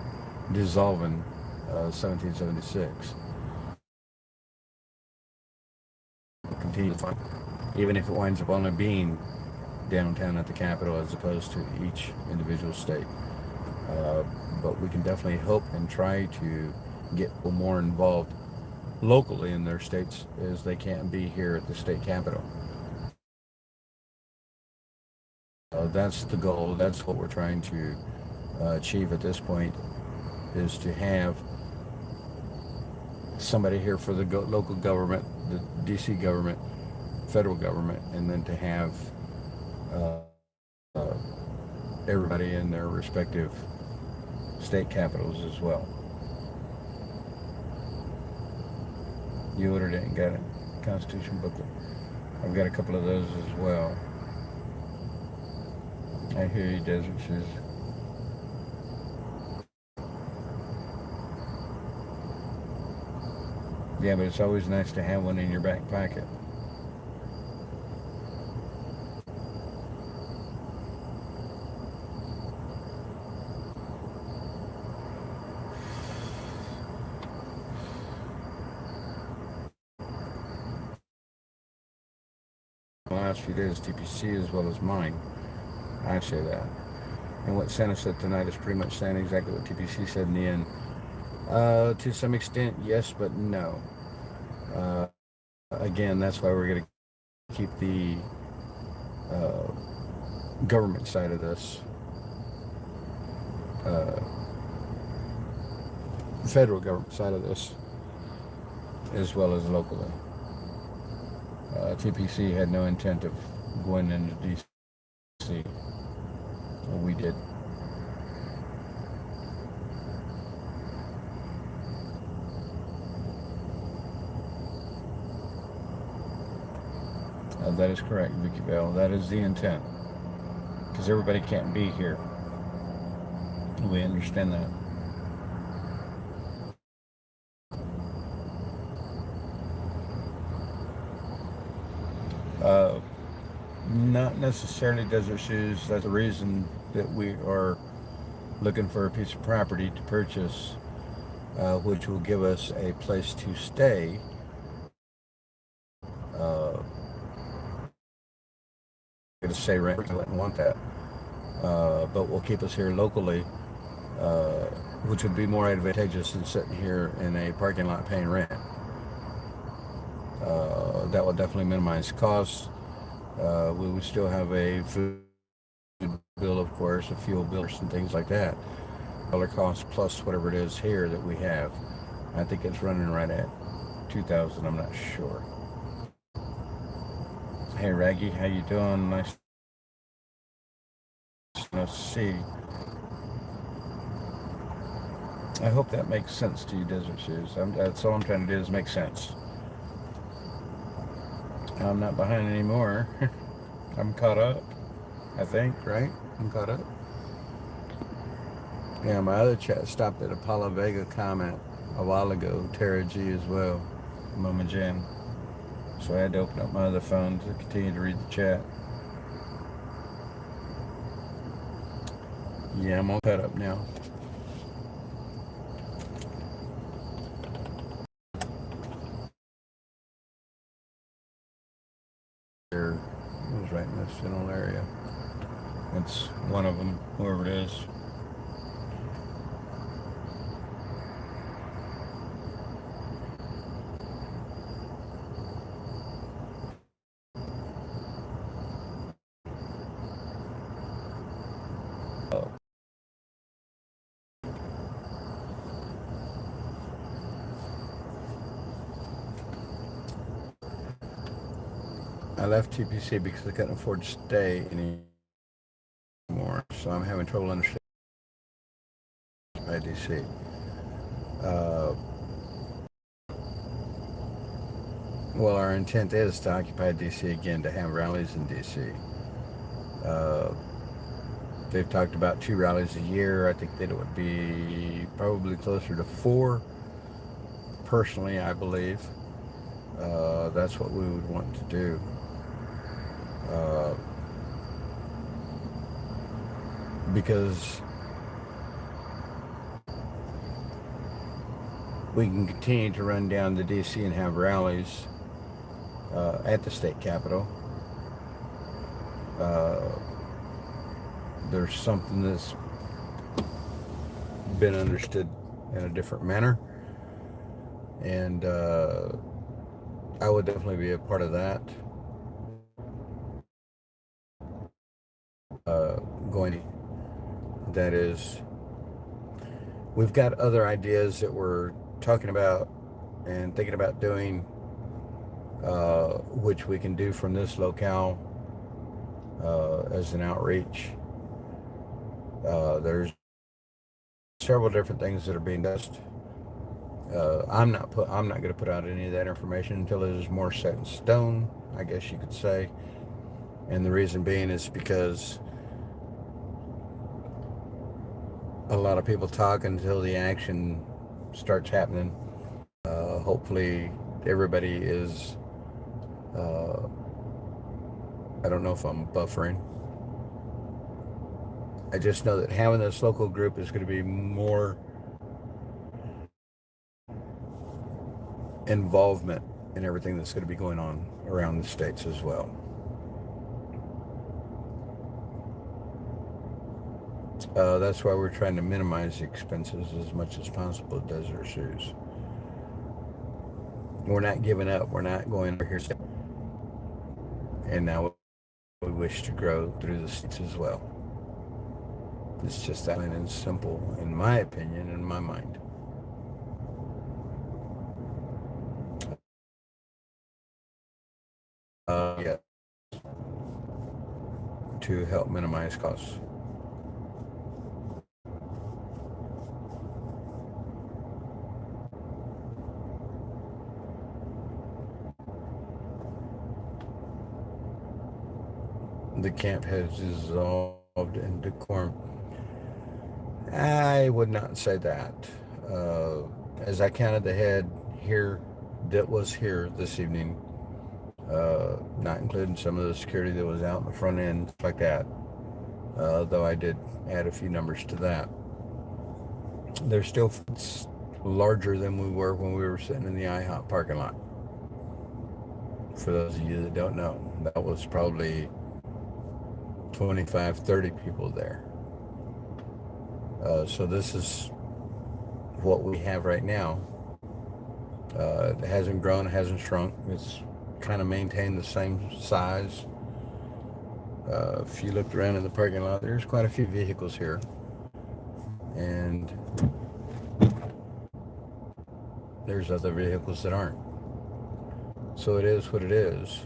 dissolving 1776. Continue, even if it winds up only being downtown at the Capitol as opposed to each individual state. But we can definitely hope and try to get people more involved locally in their states as they can't be here at the state capitol. That's the goal. That's what we're trying to achieve at this point, is to have somebody here for the local government, the DC government, federal government, and then to have uh, uh, everybody in their respective state capitals as well. You ordered it and got it. Constitution booklet. I've got a couple of those as well. I hear you, Desert Shoes. Yeah, but it's always nice to have one in your back pocket. The last few days, TPC as well as mine. I say that. And what Santa said tonight is pretty much saying exactly what TPC said in the end. To some extent, yes, but no. Uh, Again, that's why we're going to keep the uh, government side of this, uh, federal government side of this, as well as locally. TPC had no intent of going into DC. We did. That is correct, Vicky Bell. That is the intent. Because everybody can't be here. We understand that. Not necessarily Desert Shoes. That's the reason that we are looking for a piece of property to purchase, which will give us a place to stay. I'm going to say rent. I wouldn't want that. But will keep us here locally, which would be more advantageous than sitting here in a parking lot paying rent. That will definitely minimize costs. We would still have a food bill, of course, a fuel bill, and things like that. Dollar cost plus whatever it is here that we have. I think it's running right at 2,000. I'm not sure. Hey Raggy, how you doing? Nice to see. I hope that makes sense to you, Desert Shoes. That's all I'm trying to do is make sense. I'm not behind anymore. I'm caught up, I think, right? I'm caught up. Yeah, my other chat stopped at a Paulo Vega comment a while ago, Tara G as well, Mama Jen. So I had to open up my other phone to continue to read the chat. Yeah, I'm all cut up now. There, it was right in this general area. It's one of them, whoever it is. Oh. I left TPC because I couldn't afford to stay anymore, so I'm having trouble understanding IDC. Uh, well, our intent is to occupy DC again, to have rallies in DC. Uh, they've talked about 2 rallies a year. I think that it would be probably closer to 4. Personally, I believe that's what we would want to do. Uh, because we can continue to run down to DC and have rallies at the state capitol. Uh, there's something that's been understood in a different manner, and I would definitely be a part of that. Going, that is, we've got other ideas that we're talking about and thinking about doing, which we can do from this locale as an outreach. There's several different things that are being discussed. I'm not going to put out any of that information until it is more set in stone, I guess you could say. And the reason being is because a lot of people talk until the action starts happening. Hopefully, everybody is. Uh, I don't know if I'm buffering. I just know that having this local group is going to be more involvement in everything that's going to be going on around the states as well. That's why we're trying to minimize the expenses as much as possible at Desert Shoes. We're not giving up. We're not going over here. And now we wish to grow through the states as well. It's just that plain and simple, in my opinion, in my mind. Yeah, to help minimize costs. The camp has dissolved in decorum. I would not say that. As I counted the head here that was here this evening, not including some of the security that was out in the front end, like that, though I did add a few numbers to that. They're still larger than we were when we were sitting in the IHOP parking lot. For those of you that don't know, that was probably 25, 30 people there. So this is what we have right now. It hasn't grown, it hasn't shrunk. It's kind of maintained the same size. If you looked around in the parking lot, there's quite a few vehicles here. And there's other vehicles that aren't. So it is what it is.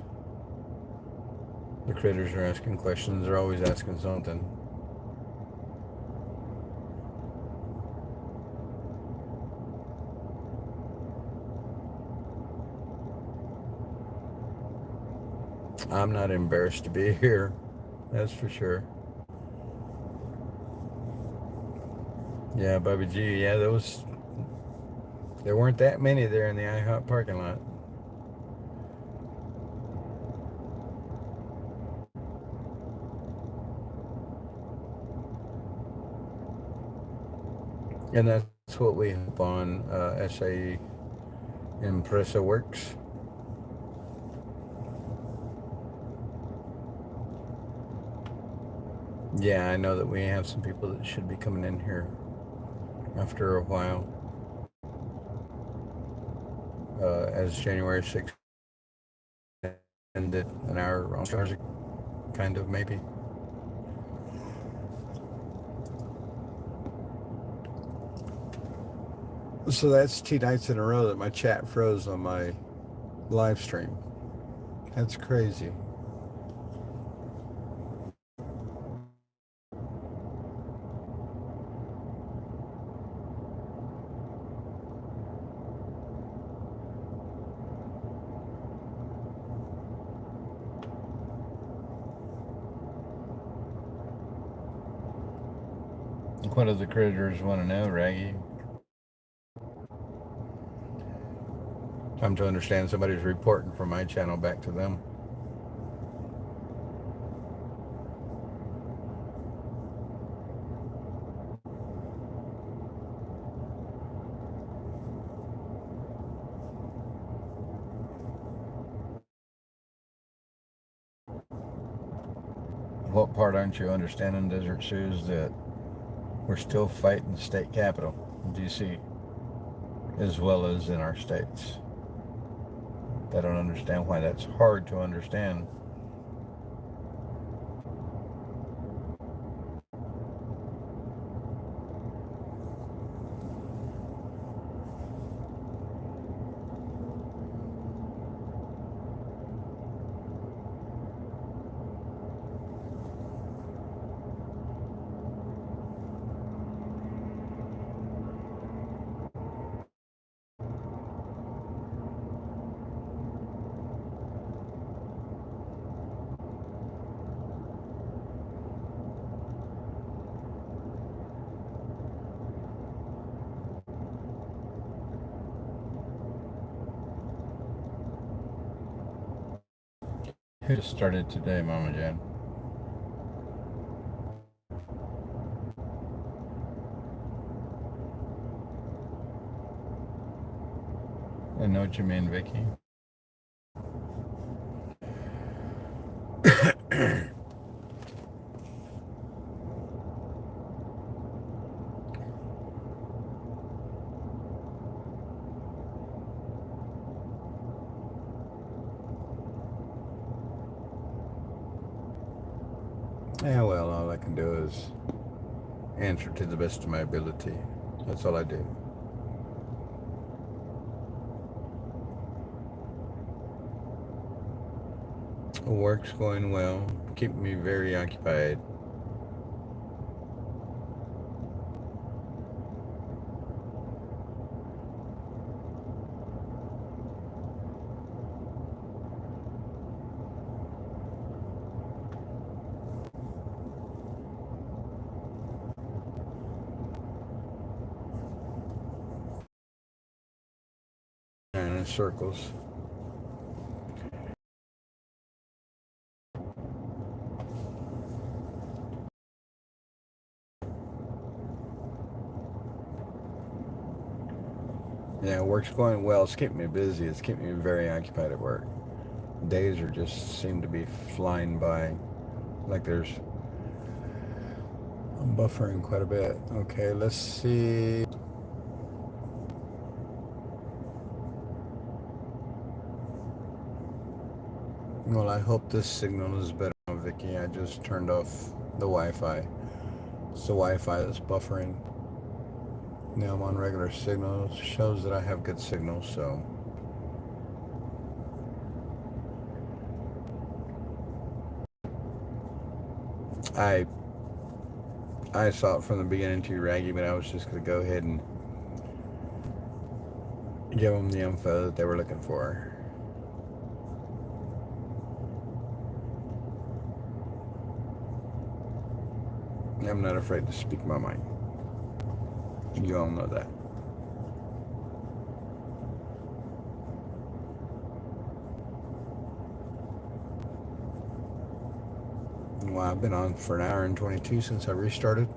The critters are asking questions. They're always asking something. I'm not embarrassed to be here. That's for sure. Yeah, Bobby G. Yeah, there weren't that many there in the IHOP parking lot. And that's what we hope on SA Impresa Works. Yeah, I know that we have some people that should be coming in here after a while. As January 6th ended an hour on stars, kind of maybe. So that's 2 nights in a row that my chat froze on my live stream. That's crazy. What do the critters want to know, Raggy? Come to understand somebody's reporting from my channel back to them. What part aren't you understanding, Desert Shoes, that we're still fighting the state capitol, D.C., as well as in our states? I don't understand why that's hard to understand. Who just started today, Mama Jan? I know what you mean, Vicky. Yeah, well, all I can do is answer to the best of my ability. That's all I do. Work's going well. Keeping me very occupied. And in circles. Yeah, work's going well. It's keeping me busy. It's keeping me very occupied at work. Days are just seem to be flying by. Like I'm buffering quite a bit. Okay, let's see. Well, I hope this signal is better now, Vicky. I just turned off the Wi-Fi. It's the Wi-Fi that's buffering. Now I'm on regular signals. Shows that I have good signal, so I I saw it from the beginning too, Raggy, but I was just gonna go ahead and give them the info that they were looking for. I'm not afraid to speak my mind. You all know that. Well, I've been on for an hour and 22 since I restarted.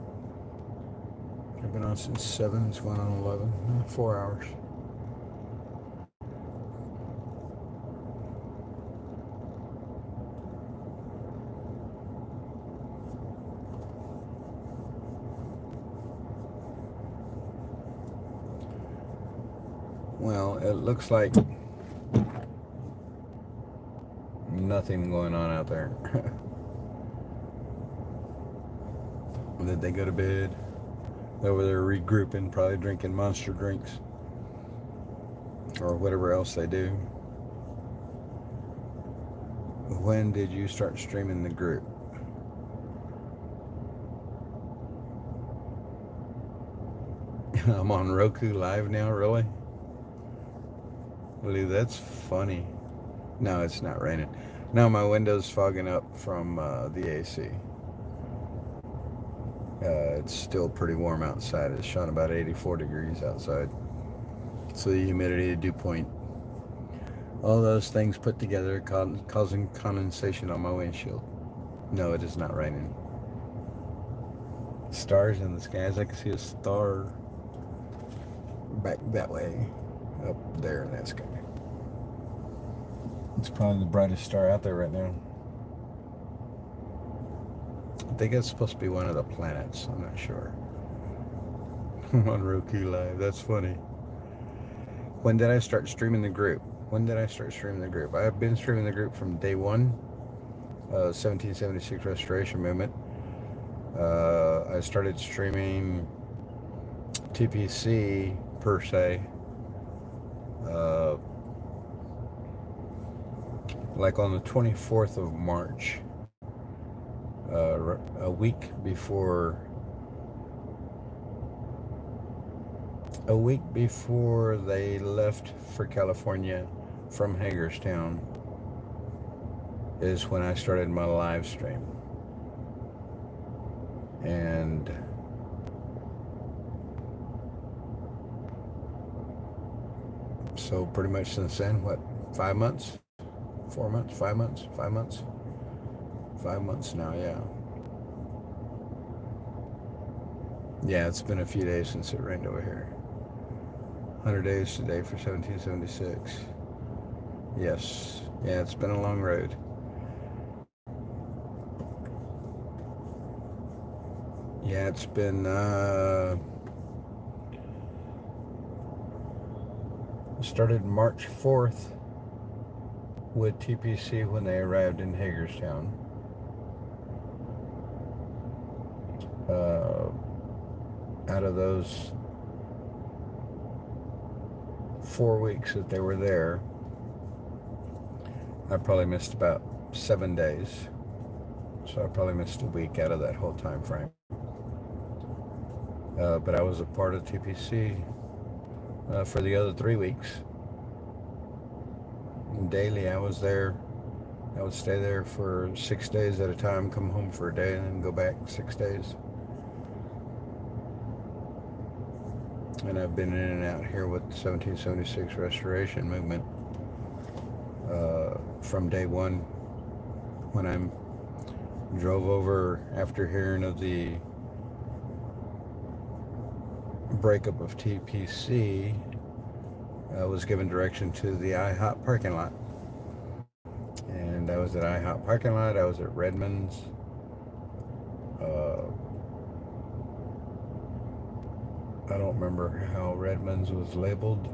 I've been on since 7. It's going on 11. 4 hours. Well, it looks like nothing going on out there. Did they go to bed? Over there regrouping, probably drinking monster drinks or whatever else they do. When did you start streaming the group? I'm on Roku Live now, really? Really, that's funny. No, it's not raining. No, my window's fogging up from the AC. It's still pretty warm outside. It's showing about 84 degrees outside. So the humidity, dew point, all those things put together causing condensation on my windshield. No, it is not raining. Stars in the skies. I can see a star back that way, up there in that sky. It's probably the brightest star out there right now. I think it's supposed to be one of the planets. I'm not sure. On Roku Live. That's funny. When did I start streaming the group? I have been streaming the group from day one. 1776 Restoration Movement. I started streaming TPC per se. Like on the 24th of March. A week before they left for California from Hagerstown is when I started my live stream. And so pretty much since then, what, 5 months? 4 months? 5 months? 5 months? 5 months now, yeah. Yeah, it's been a few days since it rained over here. 100 days today for 1776. Yes. Yeah, it's been a long road. Yeah, it's been, started March 4th with TPC when they arrived in Hagerstown. Out of those 4 weeks that they were there, I probably missed about 7 days. So I probably missed a week out of that whole time frame. But I was a part of TPC for the other 3 weeks. And daily I was there. I would stay there for 6 days at a time, come home for a day, and then go back 6 days. And I've been in and out here with the 1776 Restoration Movement from day one, when I drove over after hearing of the breakup of TPC. I was given direction to the IHOP parking lot. And I was at IHOP parking lot. I was at Redmond's. I don't remember how Redmond's was labeled,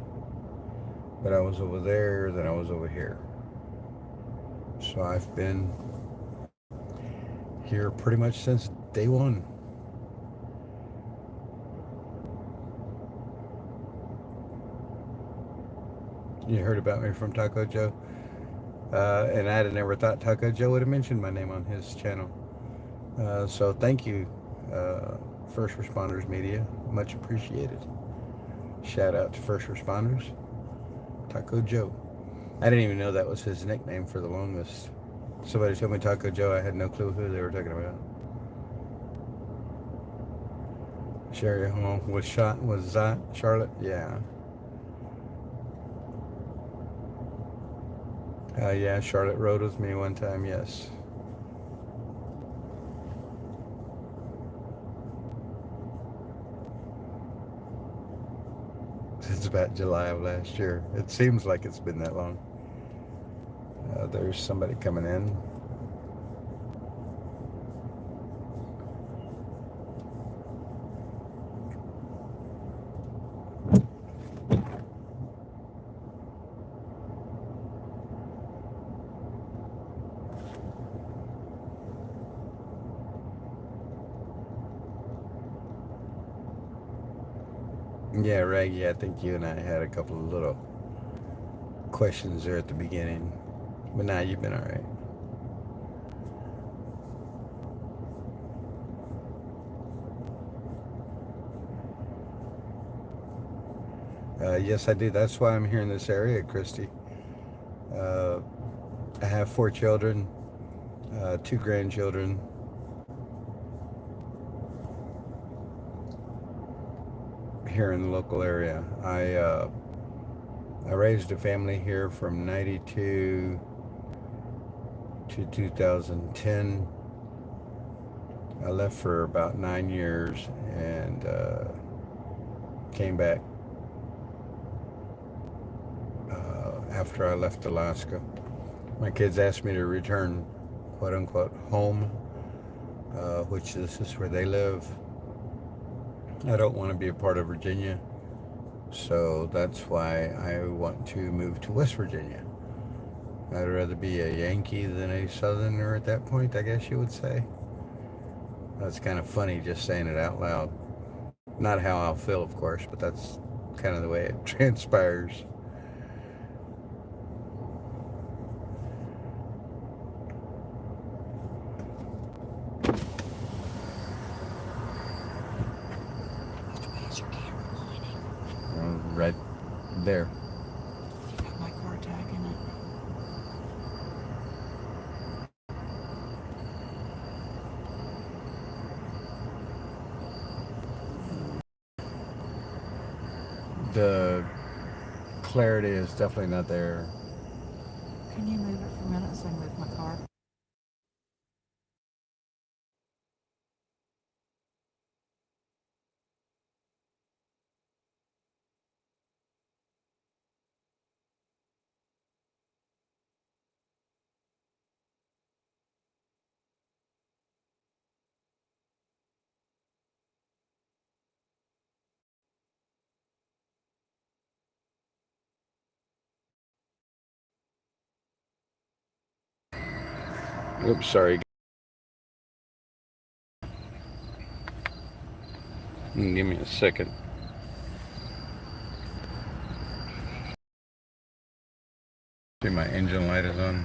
but I was over there, then I was over here. So I've been here pretty much since day one. You heard about me from Taco Joe, and I'd have never thought Taco Joe would have mentioned my name on his channel. So thank you, First Responders Media, much appreciated. Shout out to First Responders, Taco Joe. I didn't even know that was his nickname for the longest. Somebody told me Taco Joe, I had no clue who they were talking about. Cherry Hall was that Charlotte? Yeah. Yeah, Charlotte rode with me one time, yes. It's about July of last year. It seems like it's been that long. There's somebody coming in. Yeah, Raggy, I think you and I had a couple of little questions there at the beginning. But now you've been all right. Yes, I do. That's why I'm here in this area, Christy. Uh, I have 4 children, 2 grandchildren. Here in the local area. I raised a family here from '92 to 2010. I left for about 9 years and came back after I left Alaska. My kids asked me to return, quote unquote, home, which this is where they live. I don't want to be a part of Virginia, so that's why I want to move to West Virginia. I'd rather be a Yankee than a Southerner at that point, I guess you would say. That's kind of funny just saying it out loud. Not how I'll feel, of course, but that's kind of the way it transpires. Which way is your camera pointing? Right there. You got my car tag in it. The clarity is definitely not there. Can you move it for a minute so I move my car? Oops, sorry. Give me a second. See, my engine light is on.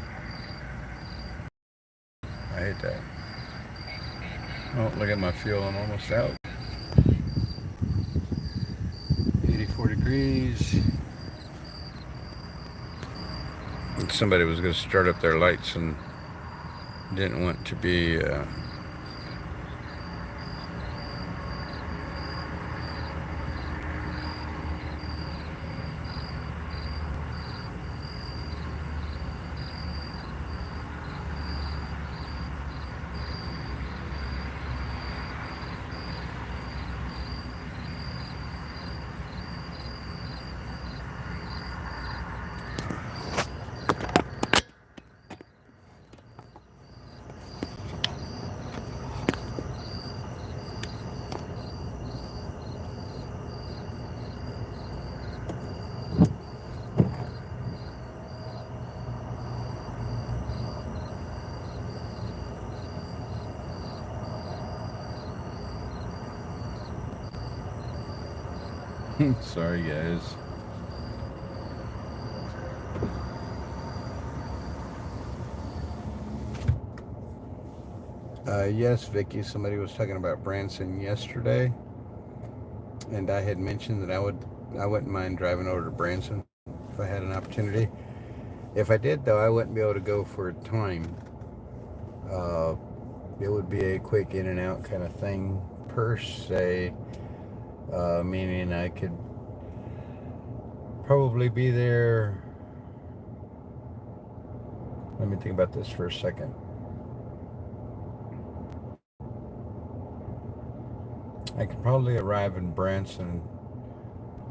I hate that. Oh, look at my fuel. I'm almost out. 84 degrees. Somebody was going to start up their lights and didn't want to be sorry, guys. Yes, Vicky, somebody was talking about Branson yesterday, and I had mentioned that I wouldn't mind driving over to Branson if I had an opportunity. If I did, though, I wouldn't be able to go for a time. It would be a quick in and out kind of thing per se. meaning I could probably be there. Let me think about this for a second. I could probably arrive in Branson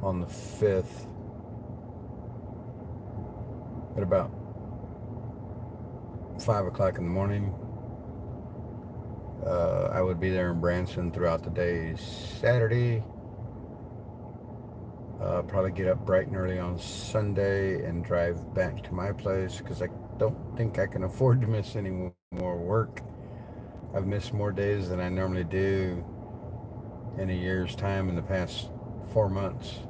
on the 5th at about 5 o'clock in the morning. I would be there in Branson throughout the day Saturday. Probably get up bright and early on Sunday and drive back to my place because I don't think I can afford to miss any more work. I've missed more days than I normally do in a year's time in the past 4 months,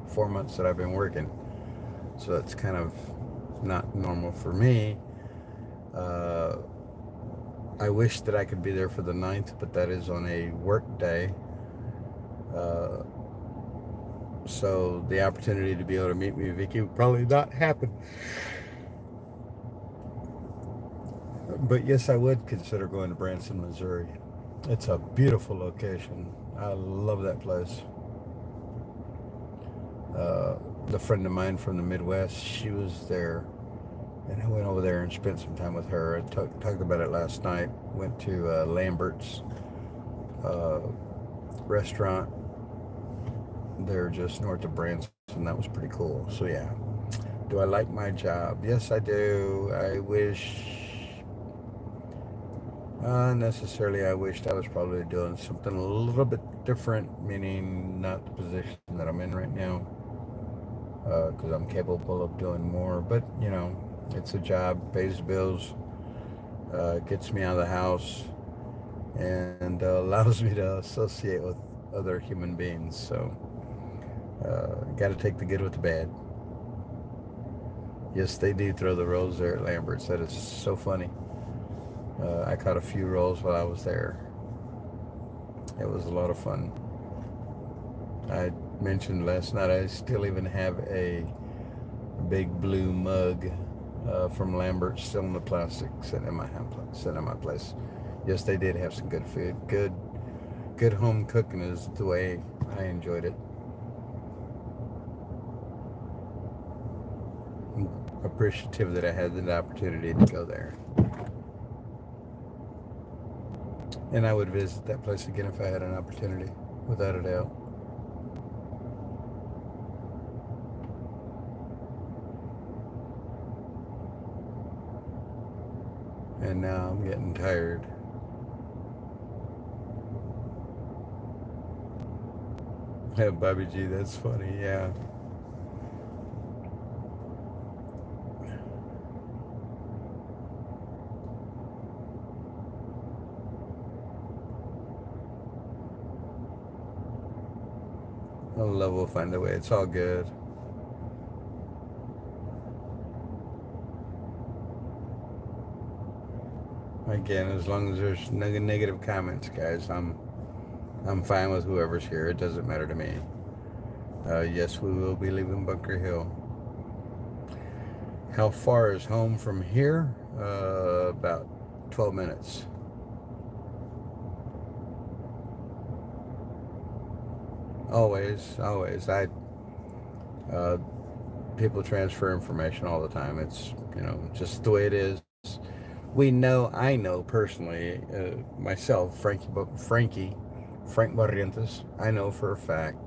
4 months that I've been working. So that's kind of not normal for me. Uh, I wish that I could be there for the 9th, but that is on a work day. Uh, so the opportunity to be able to meet me, Vicky, would probably not happen. But yes, I would consider going to Branson, Missouri. It's a beautiful location. I love that place. The friend of mine from the Midwest, she was there, and I went over there and spent some time with her. I talked about it last night. Went to Lambert's uh, restaurant there just north of Branson. That was pretty cool. So yeah, do I like my job? Yes, I do. I wish. Necessarily, I wished I was probably doing something a little bit different, meaning not the position that I'm in right now, because I'm capable of doing more. But, it's a job, pays the bills, gets me out of the house, and allows me to associate with other human beings. So, got to take the good with the bad. Yes, they do throw the rolls there at Lambert's. That is so funny. I caught a few rolls while I was there. It was a lot of fun. I mentioned last night I still even have a big blue mug from Lambert's still in the plastic sitting in my place. Yes, they did have some good food. Good home cooking is the way I enjoyed it. I'm appreciative that I had the opportunity to go there. And I would visit that place again if I had an opportunity, without a doubt. And now I'm getting tired. Yeah, Bobby G, that's funny, yeah. Love will find a way. It's all good. Again, as long as there's no negative comments, guys, I'm fine with whoever's here. It doesn't matter to me. Yes, we will be leaving Bunker Hill. How far is home from here? About 12 minutes. Always. Uh, People transfer information all the time. It's, just the way it is. I know personally, myself, Frank Barrientos, I know for a fact,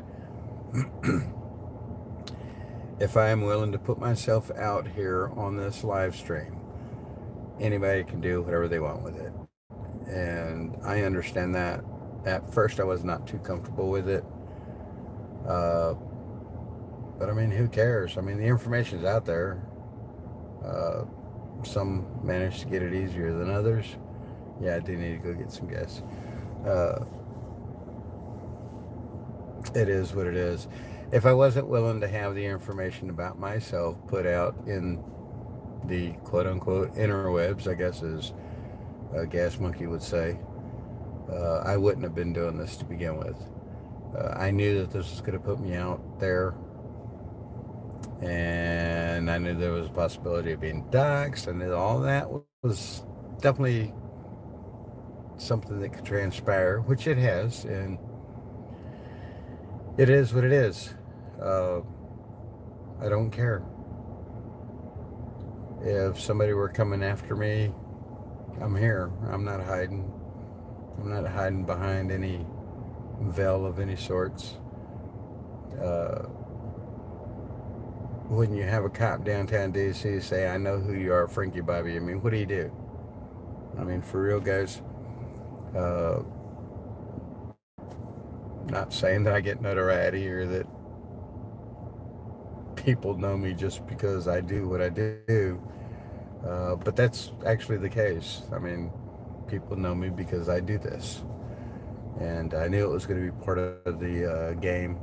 if I am willing to put myself out here on this live stream, anybody can do whatever they want with it. And I understand that. At first, I was not too comfortable with it. Uh, but I mean, who cares? I mean, the information's out there. Uh, some manage to get it easier than others. Yeah, I do need to go get some gas. Uh, it is what it is. If I wasn't willing to have the information about myself put out in the quote-unquote interwebs, I guess as Gas Monkey would say, I wouldn't have been doing this to begin with. I knew that this was going to put me out there, and I knew there was a possibility of being doxxed, and all that was definitely something that could transpire, which it has, and It is what it is. Uh, I don't care. If somebody were coming after me, I'm here. I'm not hiding. I'm not hiding behind any veil of any sorts. Uh, when you have a cop downtown D.C. say, "I know who you are, Frankie Bobby," I mean, what do you do? I mean, for real, guys. Uh, Not saying that I get notoriety or that people know me just because I do what I do, but that's actually the case. I mean, people know me because I do this. And I knew it was going to be part of the game.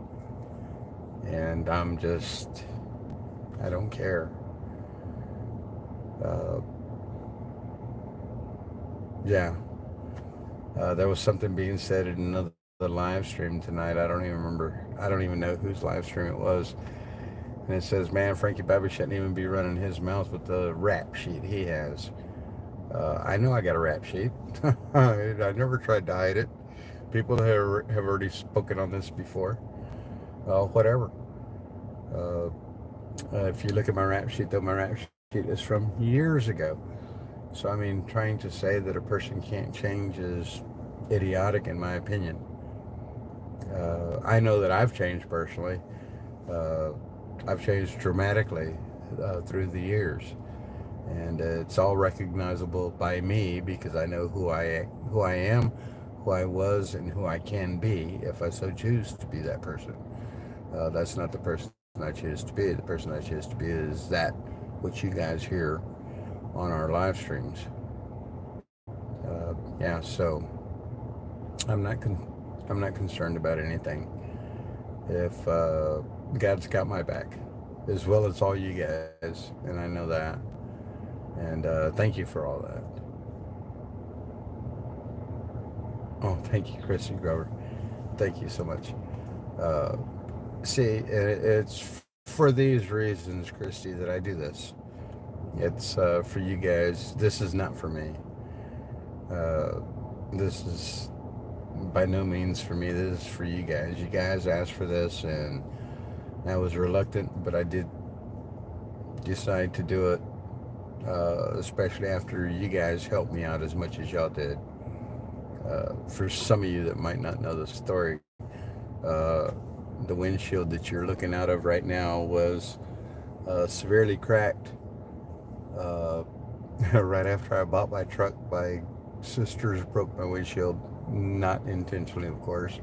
And I don't care. Uh, yeah, there was something being said in another live stream tonight. I don't even remember. I don't even know whose live stream it was. And it says, man, Frankie Bobby shouldn't even be running his mouth with the rap sheet he has. I know I got a rap sheet. I never tried to hide it. People have already spoken on this before. Whatever. Uh, if you look at my rap sheet, though, my rap sheet is from years ago. So, I mean, trying to say that a person can't change is idiotic, in my opinion. I know that I've changed personally. Uh, I've changed dramatically through the years, and it's all recognizable by me because I know who I am, who I was, and who I can be if I so choose to be that person. That's not the person I choose to be. The person I choose to be is that which you guys hear on our live streams. Yeah, so I'm not I'm not concerned about anything. If God's got my back, as well as all you guys, and I know that. And thank you for all that. Oh, thank you, Chrissy Grover. Thank you so much. Uh, See, it's for these reasons, Christy, that I do this. It's for you guys. This is not for me. Uh, this is by no means for me. This is for you guys. You guys asked for this, and I was reluctant, but I did decide to do it, especially after you guys helped me out as much as y'all did. For some of you that might not know the story, uh, the windshield that you're looking out of right now was severely cracked uh, right after I bought my truck. My sisters broke my windshield, not intentionally, of course.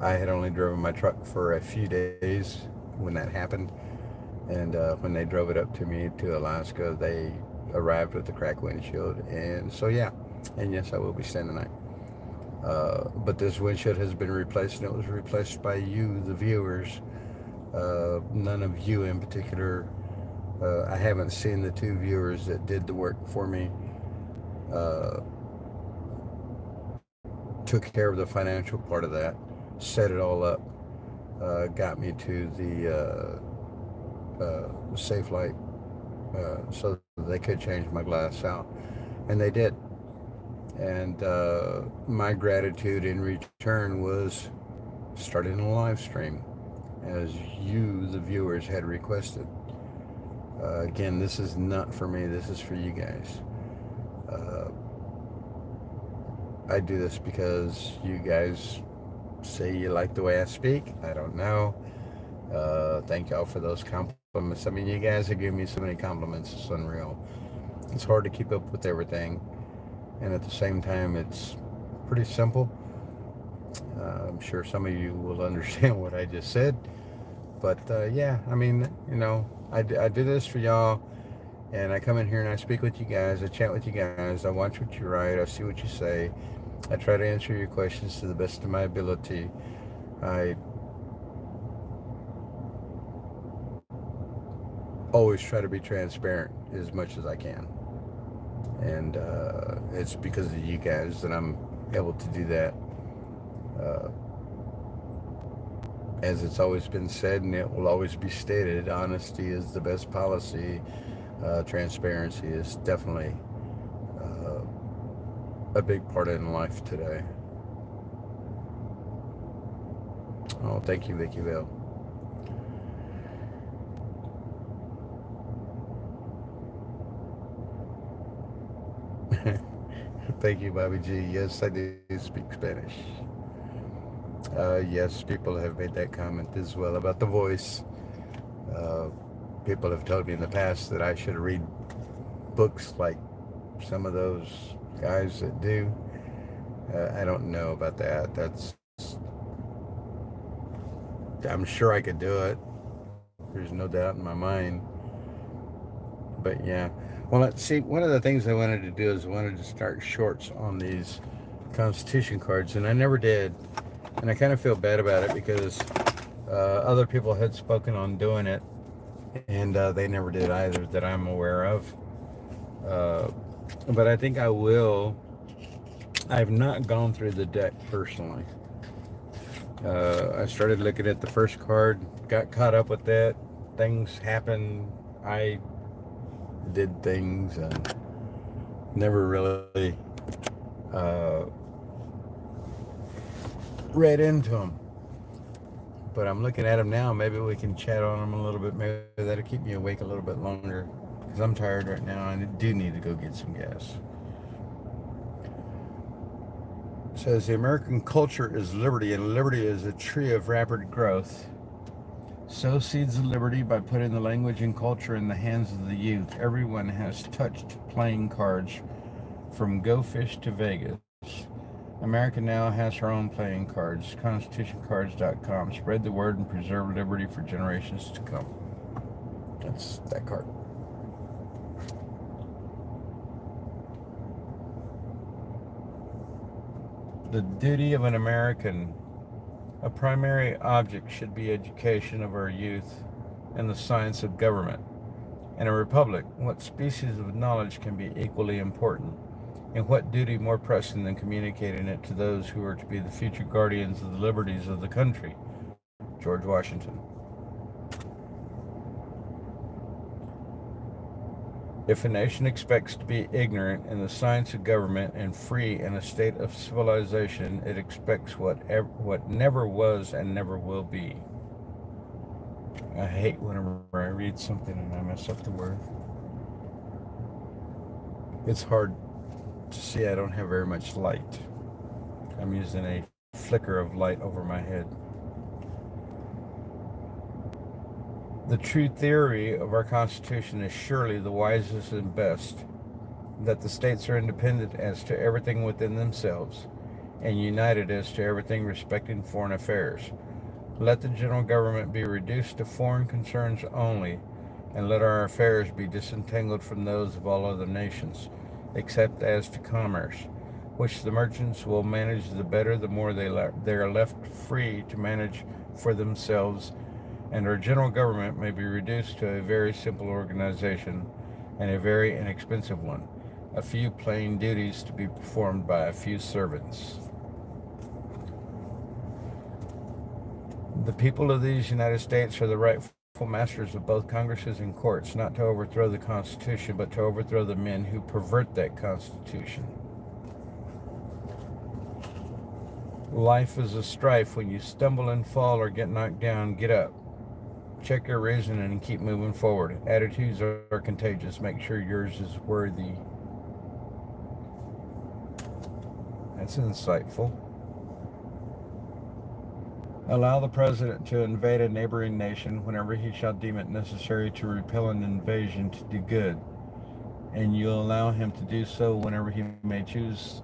I had only driven my truck for a few days when that happened, and when they drove it up to me to Alaska, they arrived with the cracked windshield, and so yeah, and yes, I will be staying the night. But this windshield has been replaced, and it was replaced by you, the viewers. None of you in particular. I haven't seen the two viewers that did the work for me. Uh, Took care of the financial part of that, set it all up, got me to the safe light so they could change my glass out. And they did. And my gratitude in return was starting a live stream as you, the viewers, had requested. Again, this is not for me, this is for you guys. Uh, I do this because you guys say you like the way I speak. I don't know. Thank y'all for those compliments. I mean, you guys have given me so many compliments, it's unreal. It's hard to keep up with everything, and at the same time, it's pretty simple. I'm sure some of you will understand what I just said, but yeah, I mean, I do this for y'all, and I come in here and I speak with you guys, I chat with you guys, I watch what you write, I see what you say, I try to answer your questions to the best of my ability. I always try to be transparent as much as I can. And it's because of you guys that I'm able to do that. Uh, as it's always been said, and it will always be stated, honesty is the best policy. Transparency is definitely uh, a big part in life today. Oh, thank you, Vicky Bell. Thank you, Bobby G. Yes, I do speak Spanish. Yes, people have made that comment as well about the voice. Uh, People have told me in the past that I should read books like some of those guys that do. I don't know about that. I'm sure I could do it. There's no doubt in my mind. But yeah. Well, let's see. One of the things I wanted to do is I wanted to start shorts on these Constitution cards, and I never did. And I kind of feel bad about it because other people had spoken on doing it, and they never did either that I'm aware of. Uh, but I think I will. I've not gone through the deck personally. I started looking at the first card, got caught up with that. Things happened. I did things and never really uh, read into them. But I'm looking at them now. Maybe we can chat on them a little bit. Maybe that'll keep me awake a little bit longer because I'm tired right now. I do need to go get some gas. It says the American culture is liberty, and liberty is a tree of rapid growth. Sow seeds of liberty by putting the language and culture in the hands of the youth. Everyone has touched playing cards, from Go Fish to Vegas. America now has her own playing cards. ConstitutionCards.com. Spread the word and preserve liberty for generations to come. That's that card. The duty of an American. A primary object should be education of our youth in the science of government. In a republic, what species of knowledge can be equally important? And what duty more pressing than communicating it to those who are to be the future guardians of the liberties of the country? George Washington. If a nation expects to be ignorant in the science of government and free in a state of civilization, it expects what never was and never will be. I hate whenever I read something and I mess up the word. It's hard to see. I don't have very much light. I'm using a flicker of light over my head. The true theory of our Constitution is surely the wisest and best, that the states are independent as to everything within themselves, and united as to everything respecting foreign affairs. Let the general government be reduced to foreign concerns only, and let our affairs be disentangled from those of all other nations, except as to commerce, which the merchants will manage the better the more they are left free to manage for themselves, and our general government may be reduced to a very simple organization and a very inexpensive one, a few plain duties to be performed by a few servants. The people of these United States are the rightful masters of both Congresses and courts, not to overthrow the Constitution, but to overthrow the men who pervert that Constitution. Life is a strife. When you stumble and fall or get knocked down, get up. Check your reasoning and keep moving forward. Attitudes are contagious. Make sure yours is worthy. That's insightful. Allow the president to invade a neighboring nation whenever he shall deem it necessary to repel an invasion to do good, and you allow him to do so whenever he may choose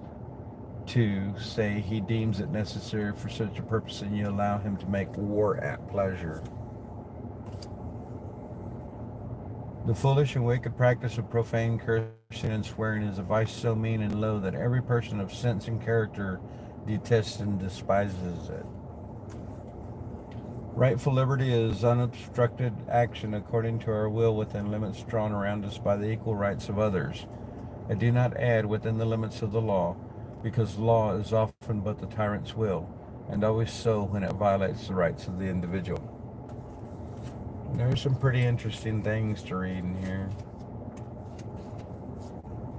to, say he deems it necessary for such a purpose, and you allow him to make war at pleasure. The foolish and wicked practice of profane cursing and swearing is a vice so mean and low that every person of sense and character detests and despises it. Rightful liberty is unobstructed action according to our will within limits drawn around us by the equal rights of others. I do not add within the limits of the law, because law is often but the tyrant's will, and always so when it violates the rights of the individual. There's some pretty interesting things to read in here.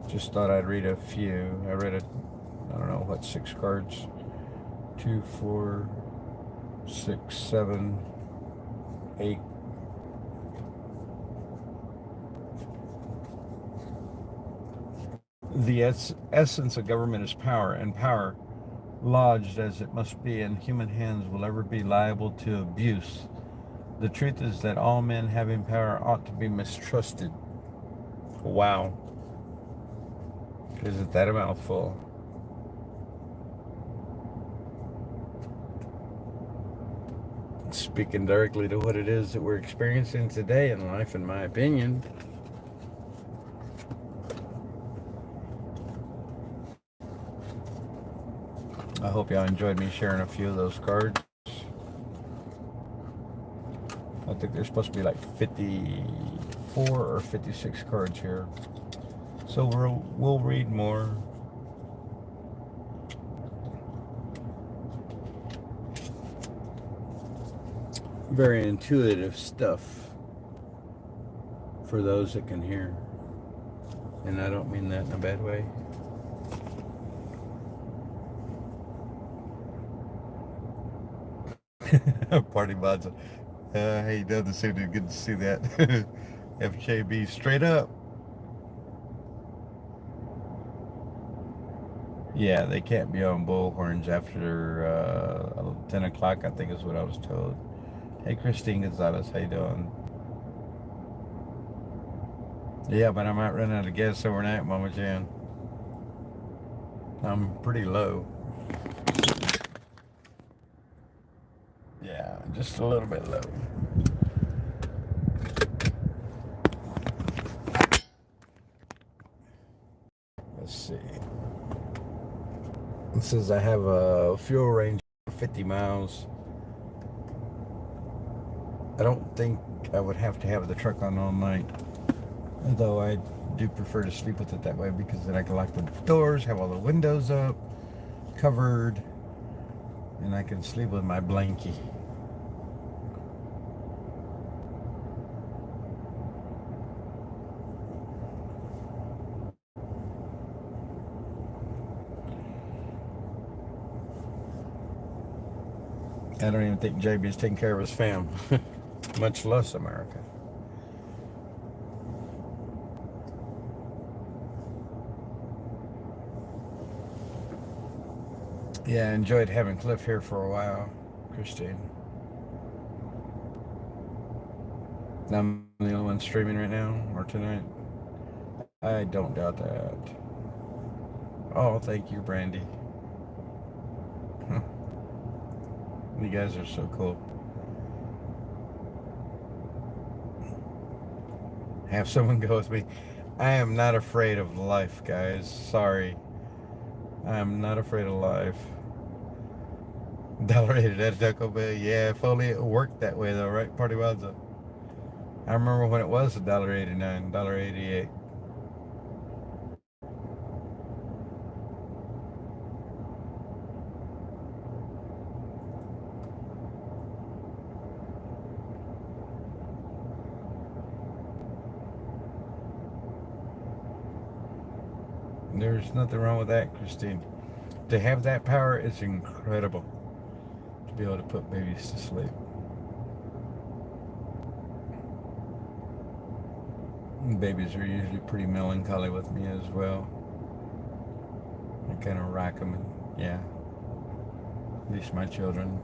Just thought I'd read a few. I read I don't know, 6 cards? 2, 4, 6, 7, 8. The essence of government is power, and power, lodged as it must be in human hands, will ever be liable to abuse. The truth is that all men having power ought to be mistrusted. Wow. Isn't that a mouthful? Speaking directly to what it is that we're experiencing today in life, in my opinion. I hope y'all enjoyed me sharing a few of those cards. I think there's supposed to be like 54 or 56 cards here. So we'll read more. Very intuitive stuff for those that can hear. And I don't mean that in a bad way. Party mods. How you doing this evening? Good to see that. FJB straight up. Yeah, they can't be on bullhorns after 10 o'clock, I think is what I was told. Hey, Christine Gonzalez, how you doing? Yeah, but I might run out of gas overnight, Mama Jan. I'm pretty low. Yeah, just a little bit low. Let's see. It says I have a fuel range of 50 miles. I don't think I would have to have the truck on all night. Though I do prefer to sleep with it that way because then I can lock the doors, have all the windows up, covered, and I can sleep with my blankie. I don't even think JB is taking care of his fam, much less America. Yeah, I enjoyed having Cliff here for a while, Christine. I'm the only one streaming right now, or tonight. I don't doubt that. Oh, thank you, Brandy. Huh. You guys are so cool. Have someone go with me. I am not afraid of life, guys. Sorry. I am not afraid of life. $1.80 at Taco Bell. Yeah, if only it worked that way, though, right? Party Wowza. I remember when it was $1.89, $1.88. There's nothing wrong with that, Christine. To have that power is incredible. To be able to put babies to sleep. And babies are usually pretty melancholy with me as well. I kind of rock them, and yeah. At least my children.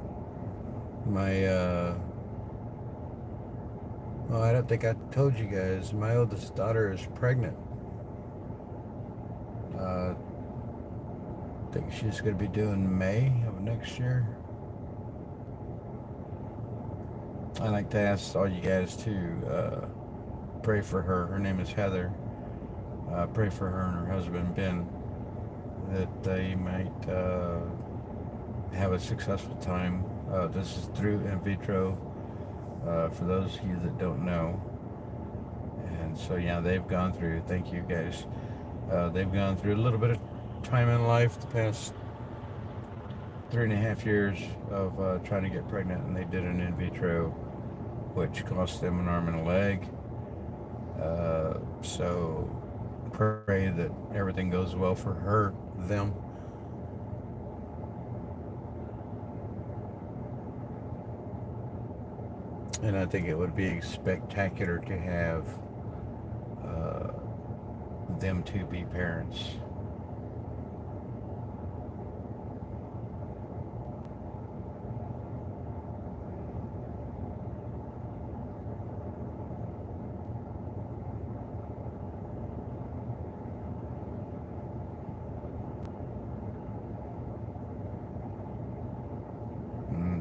Oh, I don't think I told you guys. My oldest daughter is pregnant. I think she's going to be due in May of next year. I like to ask all you guys to pray for her. Her name is Heather. Pray for her and her husband Ben, that they might have a successful time. This is through in vitro, for those of you that don't know. And so yeah, they've gone through, thank you guys, they've gone through a little bit of time in life the past 3.5 years of trying to get pregnant, and they did an in vitro, which cost them an arm and a leg. So pray that everything goes well for them. And I think it would be spectacular to have uh, them to be parents.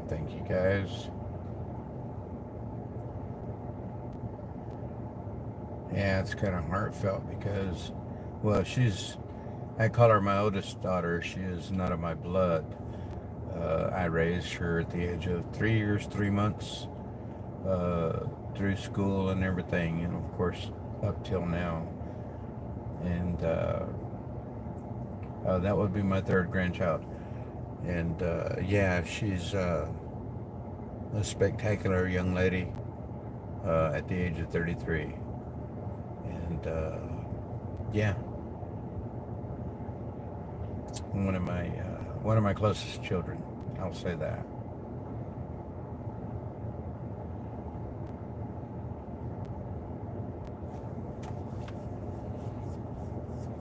Thank you guys. Yeah, it's kind of heartfelt because, well, I call her my oldest daughter. She is not of my blood. I raised her at the age of 3 years, 3 months, through school and everything, and of course, up till now. And that would be my third grandchild. And yeah, she's a spectacular young lady at the age of 33. And yeah, one of my closest children. I'll say that.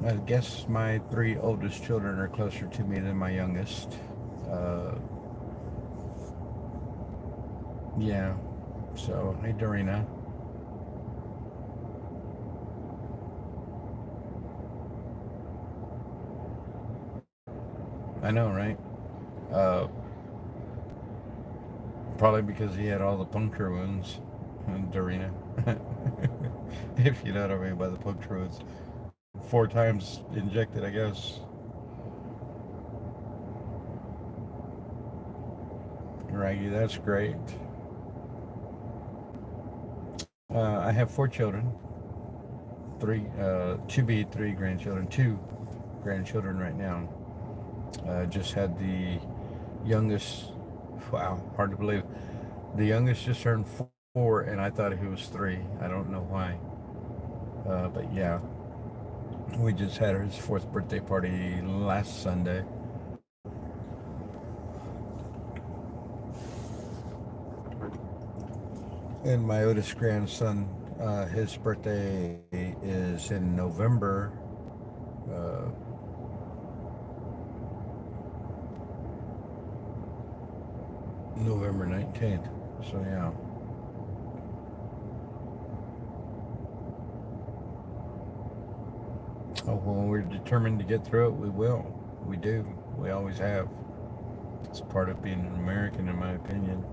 I guess my three oldest children are closer to me than my youngest. Uh, yeah. So, hey, Dorina. I know, right? Uh, Probably because he had all the puncture wounds. Dorina. If you know what I mean by the puncture wounds. 4 times injected, I guess. Raggy, that's great. I have 4 children. To be 3 grandchildren. 2 grandchildren right now. Just had the youngest. Wow, hard to believe. The youngest just turned 4, and I thought he was 3. I don't know why. But yeah, we just had his 4th birthday party last Sunday. And my oldest grandson, his birthday is in November. Uh, November 19th. So yeah. Oh, well, when we're determined to get through it, we will. We do. We always have. It's part of being an American, in my opinion.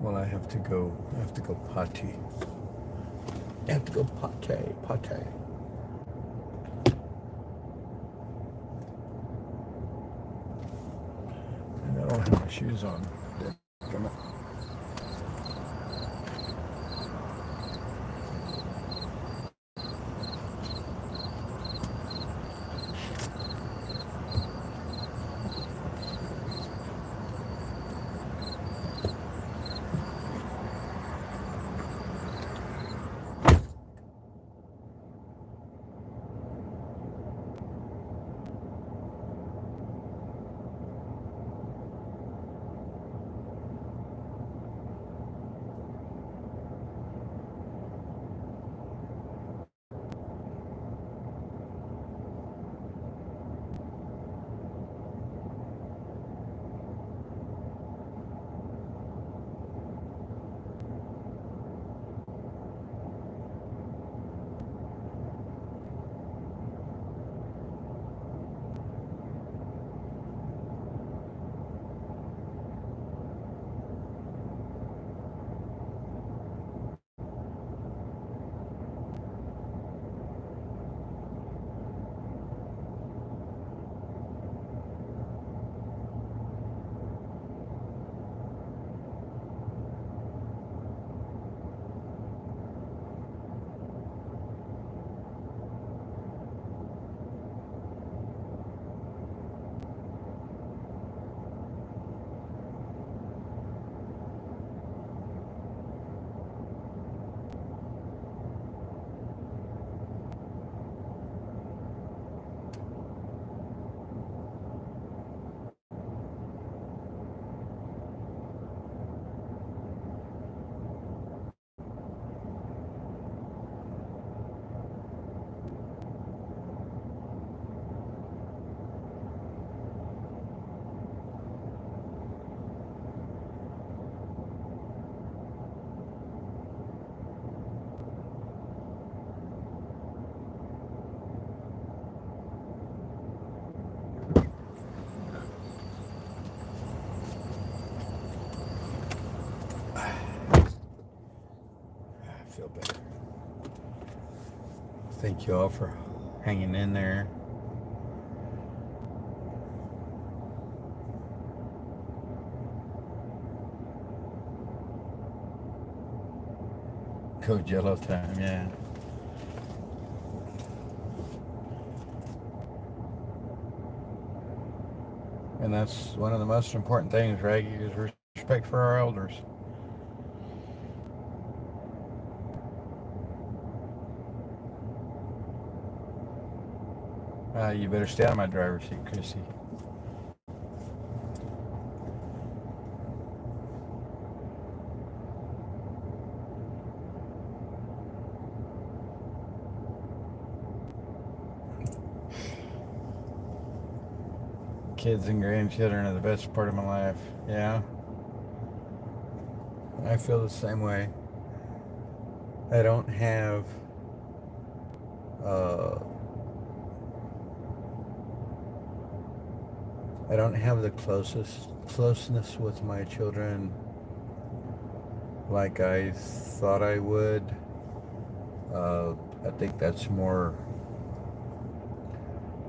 Well, I have to go. I have to go potty. I have to go potty. And I don't have my shoes on. Damn it. feel better. Thank you all for hanging in there. Code yellow time, yeah. And that's one of the most important things, Reggie, is respect for our elders. You better stay out of my driver's seat, Chrissy. Kids and grandchildren are the best part of my life. Yeah, I feel the same way. I don't have uh, I don't have the closeness with my children like I thought I would. Uh, I think that's more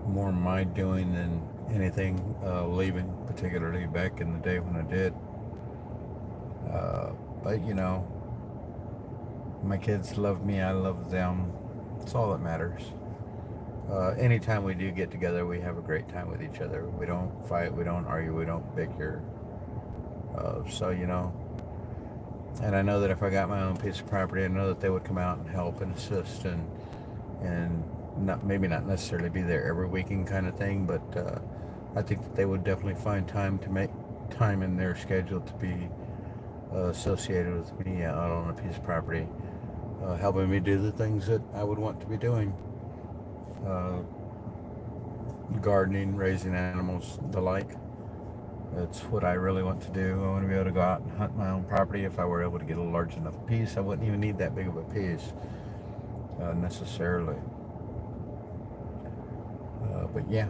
my doing than anything. Leaving, particularly back in the day when I did. But my kids love me. I love them. It's all that matters. Anytime we do get together, we have a great time with each other. We don't fight, we don't argue, we don't bicker. So, and I know that if I got my own piece of property, I know that they would come out and help and assist and maybe not necessarily be there every weekend kind of thing, but I think that they would definitely find time to make time in their schedule to be associated with me out on a piece of property, helping me do the things that I would want to be doing. Uh, Gardening, raising animals, the like. That's what I really want to do. I want to be able to go out and hunt my own property. If I were able to get a large enough piece, I wouldn't even need that big of a piece necessarily. But yeah,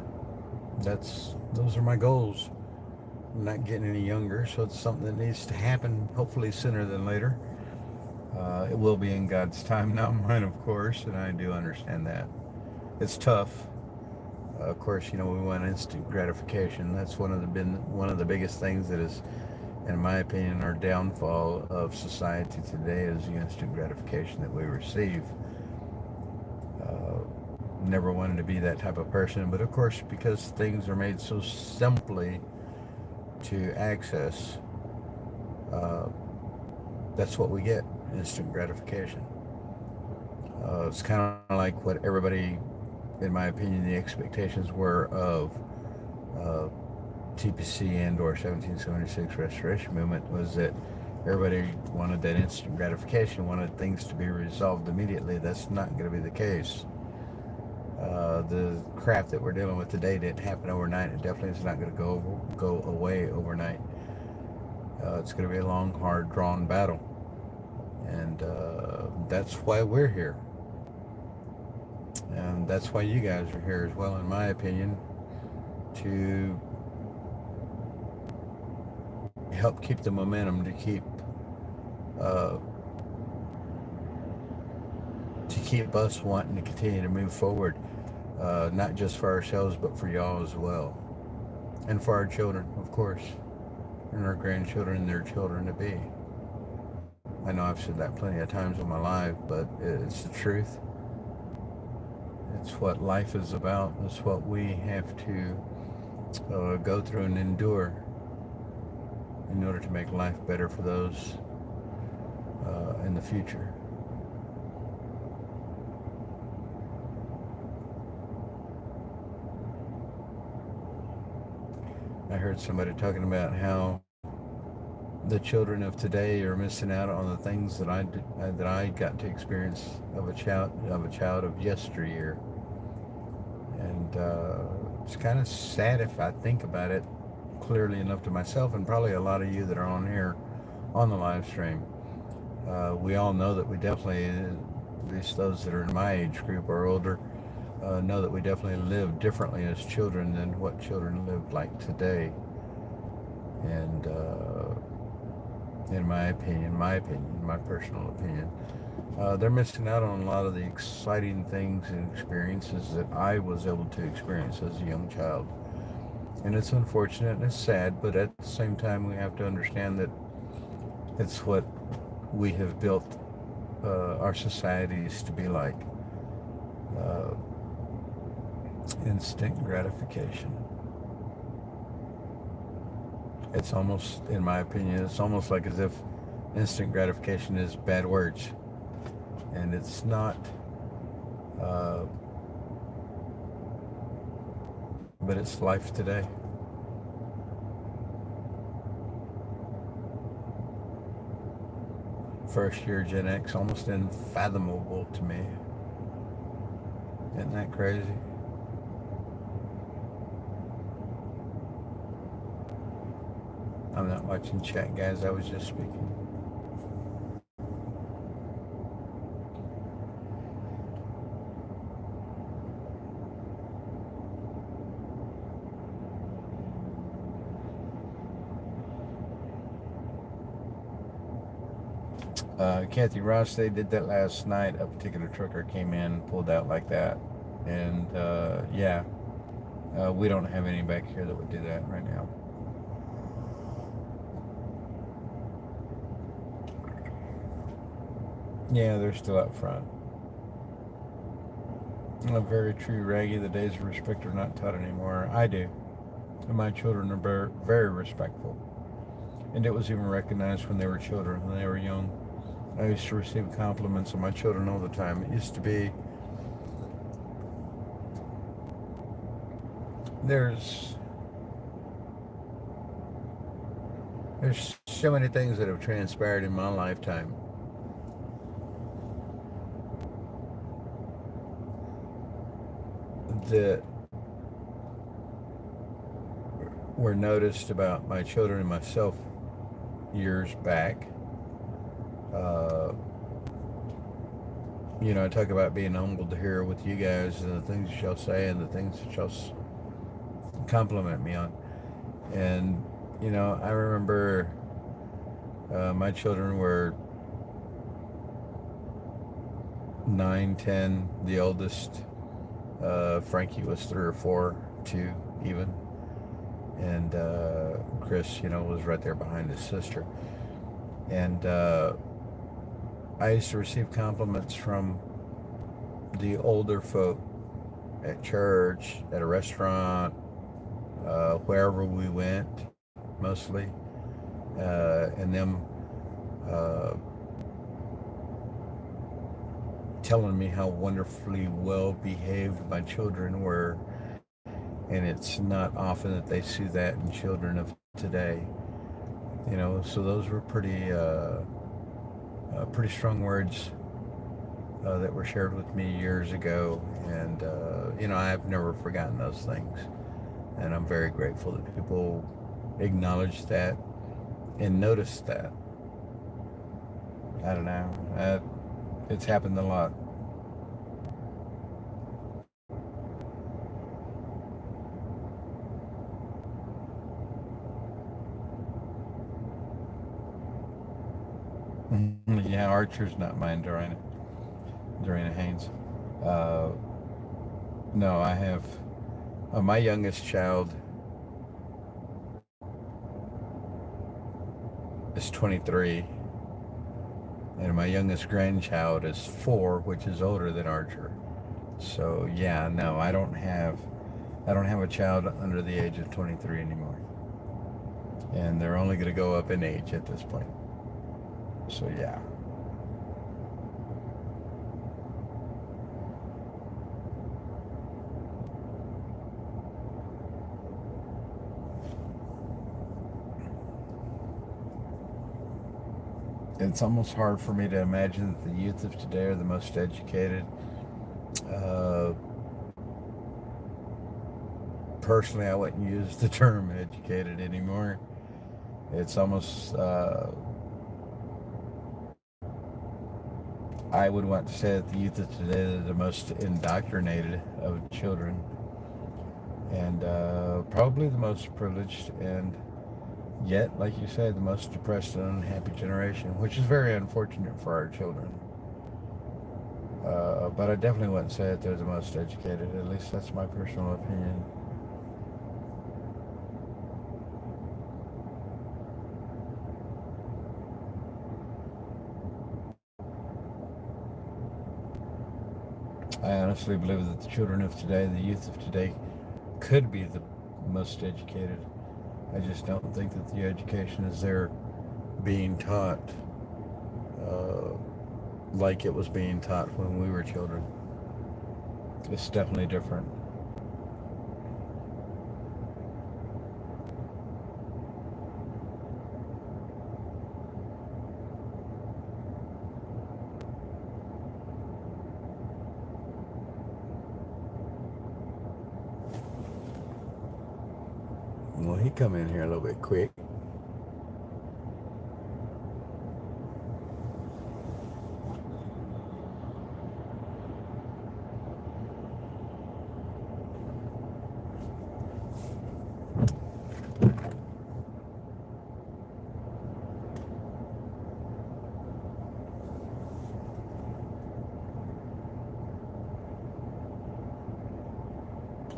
those are my goals. I'm not getting any younger, so it's something that needs to happen, hopefully sooner than later. It will be in God's time, not mine, of course, and I do understand that. It's tough. Of course, we want instant gratification. That's one of the biggest things that is, in my opinion, our downfall of society today is the instant gratification that we receive. Never wanted to be that type of person, but of course, because things are made so simply to access, that's what we get, instant gratification. It's kind of like what everybody, in my opinion, the expectations were of TPC and or 1776 Restoration Movement was that everybody wanted that instant gratification, wanted things to be resolved immediately. That's not going to be the case. The crap that we're dealing with today didn't happen overnight. It definitely is not going to go away overnight. It's going to be a long, hard, drawn battle, and that's why we're here. And that's why you guys are here as well, in my opinion, to help keep the momentum, to keep us wanting to continue to move forward, not just for ourselves, but for y'all as well, and for our children, of course, and our grandchildren and their children to be. I know I've said that plenty of times in my life, but it's the truth. It's what life is about. It's what we have to go through and endure in order to make life better for those in the future. I heard somebody talking about how the children of today are missing out on the things that I got to experience of a child of yesteryear. And it's kind of sad if I think about it clearly enough to myself, and probably a lot of you that are on here on the live stream. We all know that we definitely, at least those that are in my age group or older, know that we definitely live differently as children than what children live like today. And in my opinion, my personal opinion, They're missing out on a lot of the exciting things and experiences that I was able to experience as a young child. And it's unfortunate and it's sad, but at the same time, we have to understand that it's what we have built our societies to be like, uh, instant gratification. It's almost, in my opinion, it's almost like as if instant gratification is bad words. And it's not, uh, but it's life today. First year Gen X, almost unfathomable to me. Isn't that crazy? I'm not watching chat, guys. I was just speaking. Kathy Ross, they did that last night. A particular trucker came in, pulled out like that. And yeah, we don't have any back here that would do that right now. Yeah, they're still out front. Very true, Raggy. The days of respect are not taught anymore. I do. And my children are very, very respectful. And it was even recognized when they were children, when they were young. I used to receive compliments on my children all the time. It used to be, there's there's so many things that have transpired in my lifetime that were noticed about my children and myself years back. Uh, I talk about being humbled to hear with you guys and the things you shall say and the things that shall compliment me on. And, I remember my children were 9, 10. The oldest, Frankie, was 3 or 4, 2 even. And Chris, was right there behind his sister. And I used to receive compliments from the older folk at church, at a restaurant, wherever we went, mostly. And them uh, telling me how wonderfully well behaved my children were. And it's not often that they see that in children of today. So those were pretty strong words that were shared with me years ago. And, I've never forgotten those things. And I'm very grateful that people acknowledge that and notice that. I don't know. It's happened a lot. Yeah, Archer's not mine, Dorena Haynes. Uh, no, I have my youngest child is 23, and my youngest grandchild is 4, which is older than Archer. So yeah, no, I don't have a child under the age of 23 anymore, and they're only going to go up in age at this point. So yeah. It's almost hard for me to imagine that the youth of today are the most educated. Uh, Personally, I wouldn't use the term educated anymore. It's almost, I would want to say that the youth of today are the most indoctrinated of children, and probably the most privileged, and yet, like you said, the most depressed and unhappy generation, which is very unfortunate for our children. But I definitely wouldn't say that they're the most educated. At least that's my personal opinion. I honestly believe that the children of today, the youth of today, could be the most educated. I just don't think that the education is there being taught uh, like it was being taught when we were children. It's definitely different. Well, he come in here a little bit quick.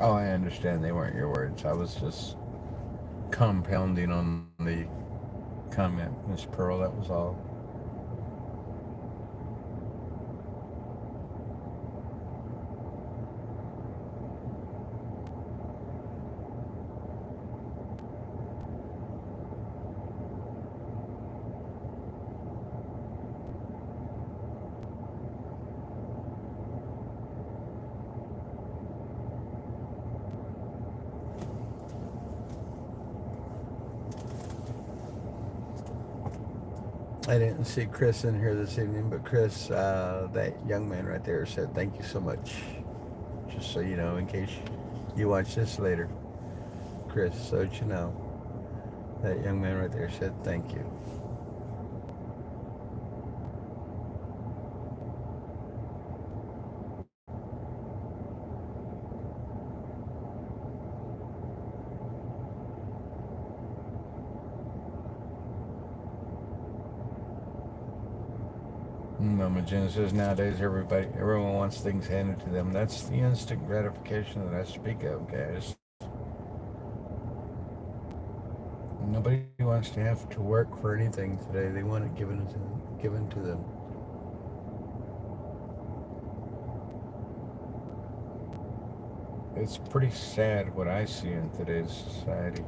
Oh, I understand they weren't your words. I was just compounding on the comment, Miss Pearl. That was all. I didn't see Chris in here this evening, but Chris, that young man right there, said thank you so much. Just so you know, in case you watch this later, Chris, so that you know, that young man right there said thank you. Mama Jen says nowadays everyone wants things handed to them. That's the instant gratification that I speak of, guys. Nobody wants to have to work for anything today. They want it given to them. It's pretty sad what I see in today's society.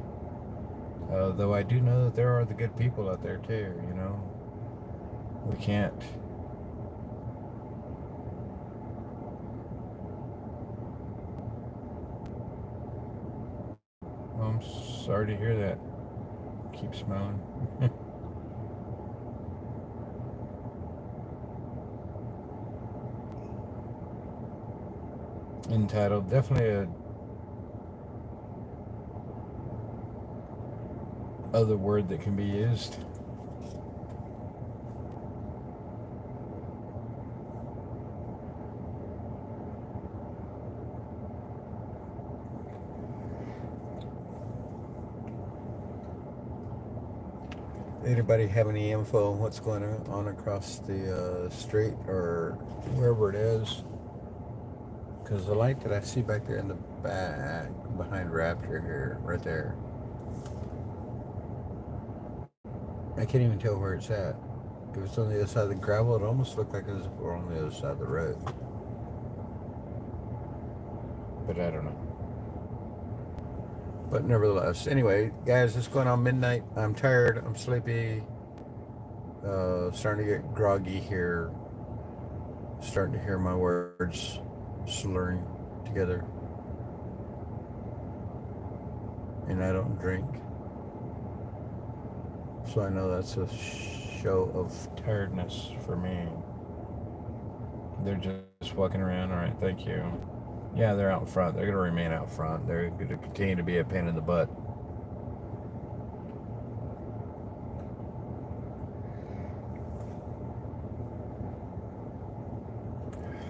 Though I do know that there are the good people out there too. You know, we can't. Well, I'm sorry to hear that. Keep smiling. Entitled, definitely a other word that can be used. Anybody have any info on what's going on across the street or wherever it is? Because the light that I see back there in the back, behind Rapture here, right there, I can't even tell where it's at. If it's on the other side of the gravel, it almost looked like as if we're on the other side of the road. But I don't know. But nevertheless, anyway, guys, it's going on midnight. I'm tired. I'm sleepy. Starting to get groggy here. Starting to hear my words slurring together. And I don't drink. So I know that's a show of tiredness for me. They're just walking around. All right, thank you. Yeah, they're out front. They're going to remain out front. They're going to continue to be a pain in the butt.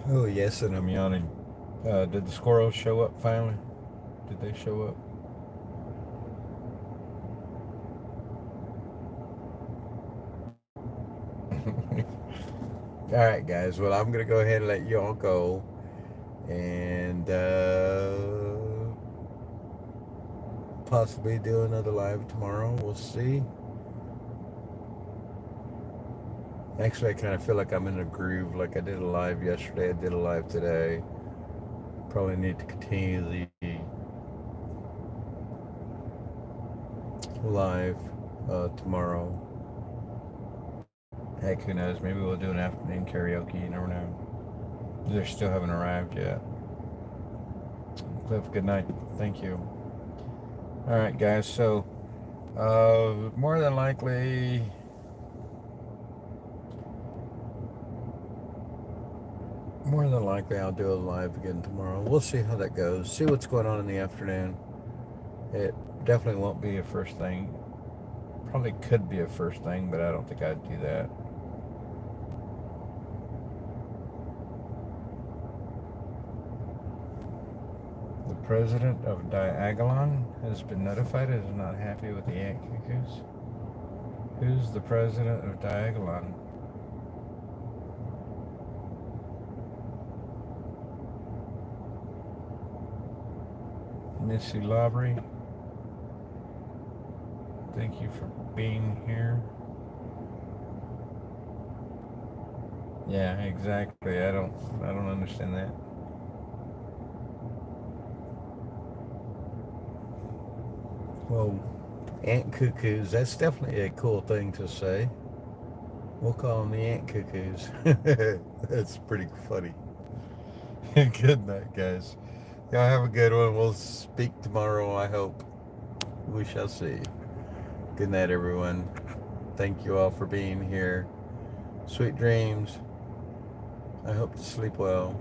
Oh, yes, and I'm yawning. Did the squirrels show up finally? Did they show up? All right, guys. Well, I'm gonna go ahead and let you all go, and possibly do another live tomorrow. We'll see. Actually, I kind of feel like I'm in a groove. Like I did a live yesterday, I did a live today. Probably need to continue the live tomorrow. Heck, who knows? Maybe we'll do an afternoon karaoke. You never know. They still haven't arrived yet. Cliff, good night. Thank you. All right, guys. So, more than likely, I'll do a live again tomorrow. We'll see how that goes. See what's going on in the afternoon. It definitely won't be a first thing. Probably could be a first thing, but I don't think I'd do that. The president of Diagolon has been notified and is not happy with the ant cuckoos. Who's the president of Diagolon? Missy Labrie, thank you for being here. Yeah, exactly. I don't understand that. Well, ant cuckoos, that's definitely a cool thing to say. We'll call them the ant cuckoos. That's pretty funny. Good night, guys. Y'all have a good one. We'll speak tomorrow, I hope. We shall see. Good night, everyone. Thank you all for being here. Sweet dreams. I hope to sleep well.